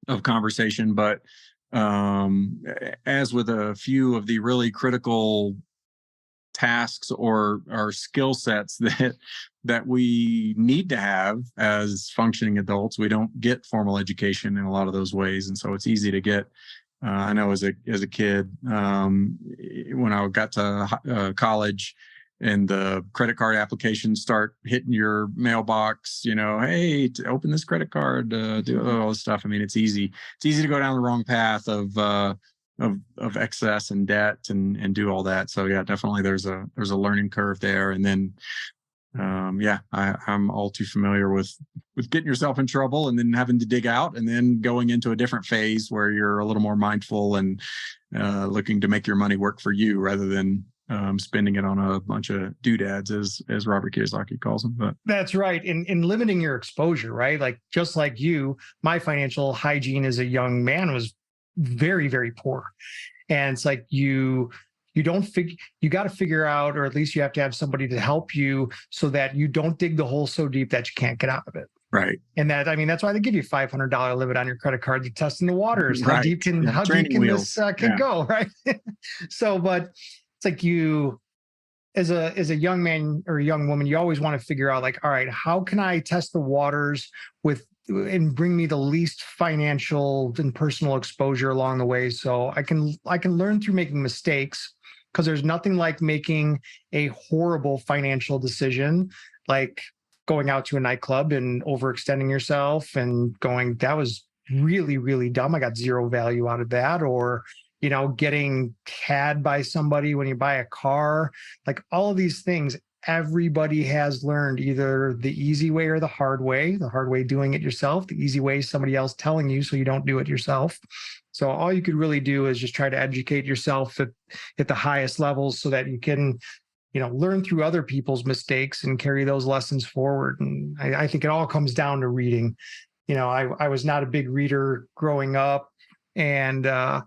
of conversation. But as with a few of the really critical tasks or skill sets that we need to have as functioning adults, we don't get formal education in a lot of those ways. And so it's easy to get. I know as a kid, when I got to college, and the credit card applications start hitting your mailbox, hey, to open this credit card, do all this stuff. I mean, it's easy to go down the wrong path of excess and debt and do all that. So yeah, definitely there's a learning curve there. And then, I'm all too familiar with getting yourself in trouble and then having to dig out and then going into a different phase where you're a little more mindful and looking to make your money work for you rather than spending it on a bunch of doodads, as Robert Kiyosaki calls them. But that's right. In limiting your exposure, right? Like just like you, my financial hygiene as a young man was very, very poor. And it's like you got to figure out, or at least you have to have somebody to help you so that you don't dig the hole so deep that you can't get out of it. Right. And that's why they give you $500 limit on your credit card. You're testing the waters. How deep can this go, right? So, but it's like you, as a young man or a young woman, you always want to figure out like, all right, how can I test the waters with and bring me the least financial and personal exposure along the way. So I can learn through making mistakes, because there's nothing like making a horrible financial decision, like going out to a nightclub and overextending yourself and going, that was really, really dumb. I got zero value out of that. Or, getting had by somebody when you buy a car, like all of these things. Everybody has learned either the easy way or the hard way doing it yourself, the easy way somebody else telling you so you don't do it yourself. So all you could really do is just try to educate yourself at the highest levels so that you can, learn through other people's mistakes and carry those lessons forward. And I think it all comes down to reading. I was not a big reader growing up, and a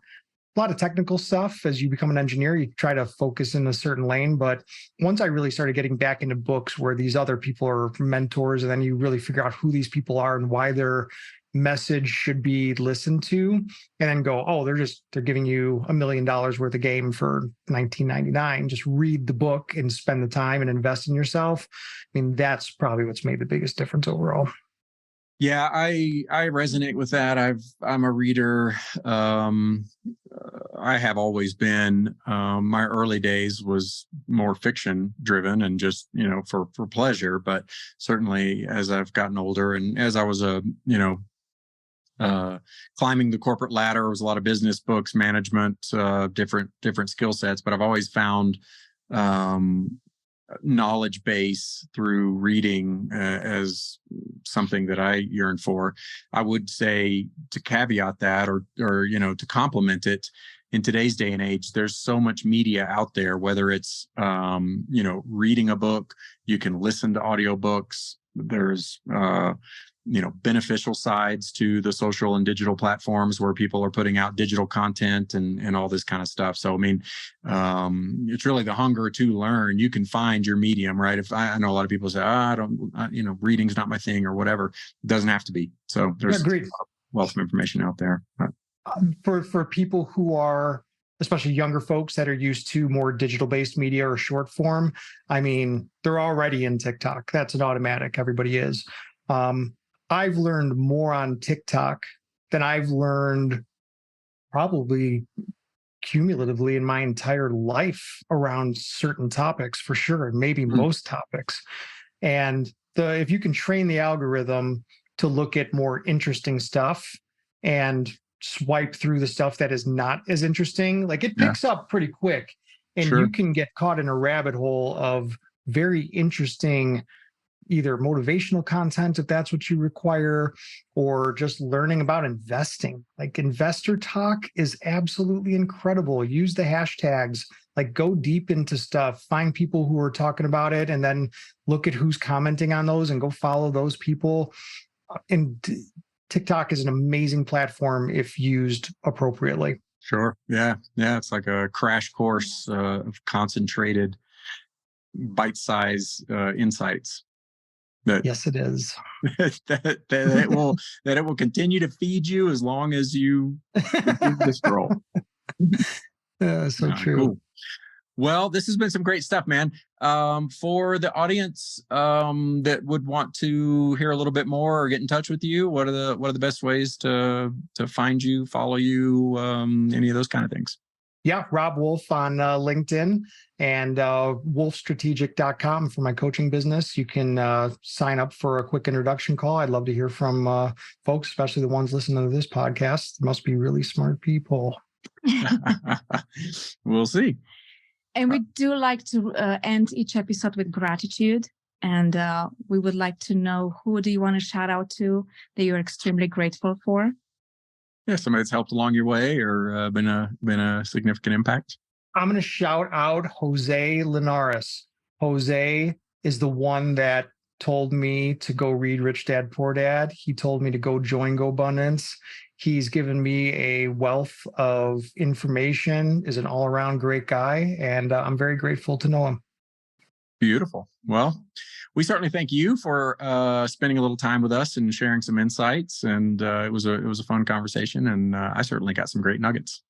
lot of technical stuff. As you become an engineer, you try to focus in a certain lane. But once I really started getting back into books where these other people are mentors, and then you really figure out who these people are and why their message should be listened to, and then go, oh, they're giving you $1 million worth of game for $19.99. Just read the book and spend the time and invest in yourself. I mean, that's probably what's made the biggest difference overall. Yeah, I resonate with that. I'm a reader. I have always been. My early days was more fiction driven and just, for pleasure. But certainly as I've gotten older and as I was climbing the corporate ladder, it was a lot of business books, management, different skill sets. But I've always found knowledge base through reading as something that I yearn for. I would say, to caveat that, or to complement it, in today's day and age, there's so much media out there, whether it's reading a book, you can listen to audiobooks, there's beneficial sides to the social and digital platforms where people are putting out digital content and all this kind of stuff. So, I mean, it's really the hunger to learn. You can find your medium, right? If I know a lot of people say, reading's not my thing or whatever. It doesn't have to be. So there's a wealth of information out there. For people who are, especially younger folks that are used to more digital-based media or short form, I mean, they're already in TikTok. That's an automatic. Everybody is. I've learned more on TikTok than I've learned probably cumulatively in my entire life around certain topics, for sure, and maybe most topics. And if you can train the algorithm to look at more interesting stuff and swipe through the stuff that is not as interesting, like it picks up pretty quick, and you can get caught in a rabbit hole of very interesting either motivational content, if that's what you require, or just learning about investing. Like investor talk is absolutely incredible. Use the hashtags, like go deep into stuff, find people who are talking about it, and then look at who's commenting on those and go follow those people. And TikTok is an amazing platform if used appropriately. Sure. Yeah. It's like a crash course of concentrated bite-sized insights. Yes, it is. that it will continue to feed you as long as you the scroll. So true. Cool. Well, this has been some great stuff, man. For the audience that would want to hear a little bit more or get in touch with you, what are the best ways to find you, follow you, any of those kind of things? Yeah, Rob Wolfe on LinkedIn, and wolfstrategic.com for my coaching business. You can sign up for a quick introduction call. I'd love to hear from folks, especially the ones listening to this podcast. They must be really smart people. We'll see. And we do like to end each episode with gratitude. And we would like to know, who do you want to shout out to that you're extremely grateful for? Yeah, somebody that's helped along your way or been a significant impact. I'm going to shout out Jose Linares. Jose is the one that told me to go read Rich Dad Poor Dad. He told me to go join GoBundance. He's given me a wealth of information, is an all-around great guy, and I'm very grateful to know him. Beautiful. Well, we certainly thank you for spending a little time with us and sharing some insights. And it was a fun conversation, and I certainly got some great nuggets.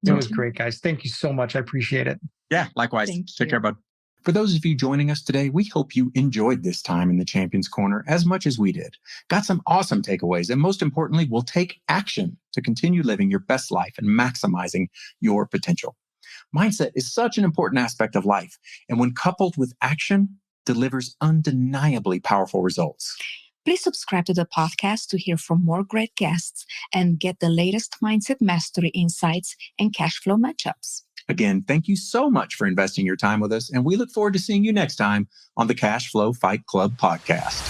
It was great, guys. Thank you so much. I appreciate it. Yeah, likewise. Take care, bud. For those of you joining us today, we hope you enjoyed this time in the Champions Corner as much as we did. Got some awesome takeaways, and most importantly, will take action to continue living your best life and maximizing your potential. Mindset is such an important aspect of life, and when coupled with action, delivers undeniably powerful results. Please subscribe to the podcast to hear from more great guests and get the latest mindset mastery insights and cash flow matchups. Again, thank you so much for investing your time with us, and we look forward to seeing you next time on the Cash Flow Fight Club podcast.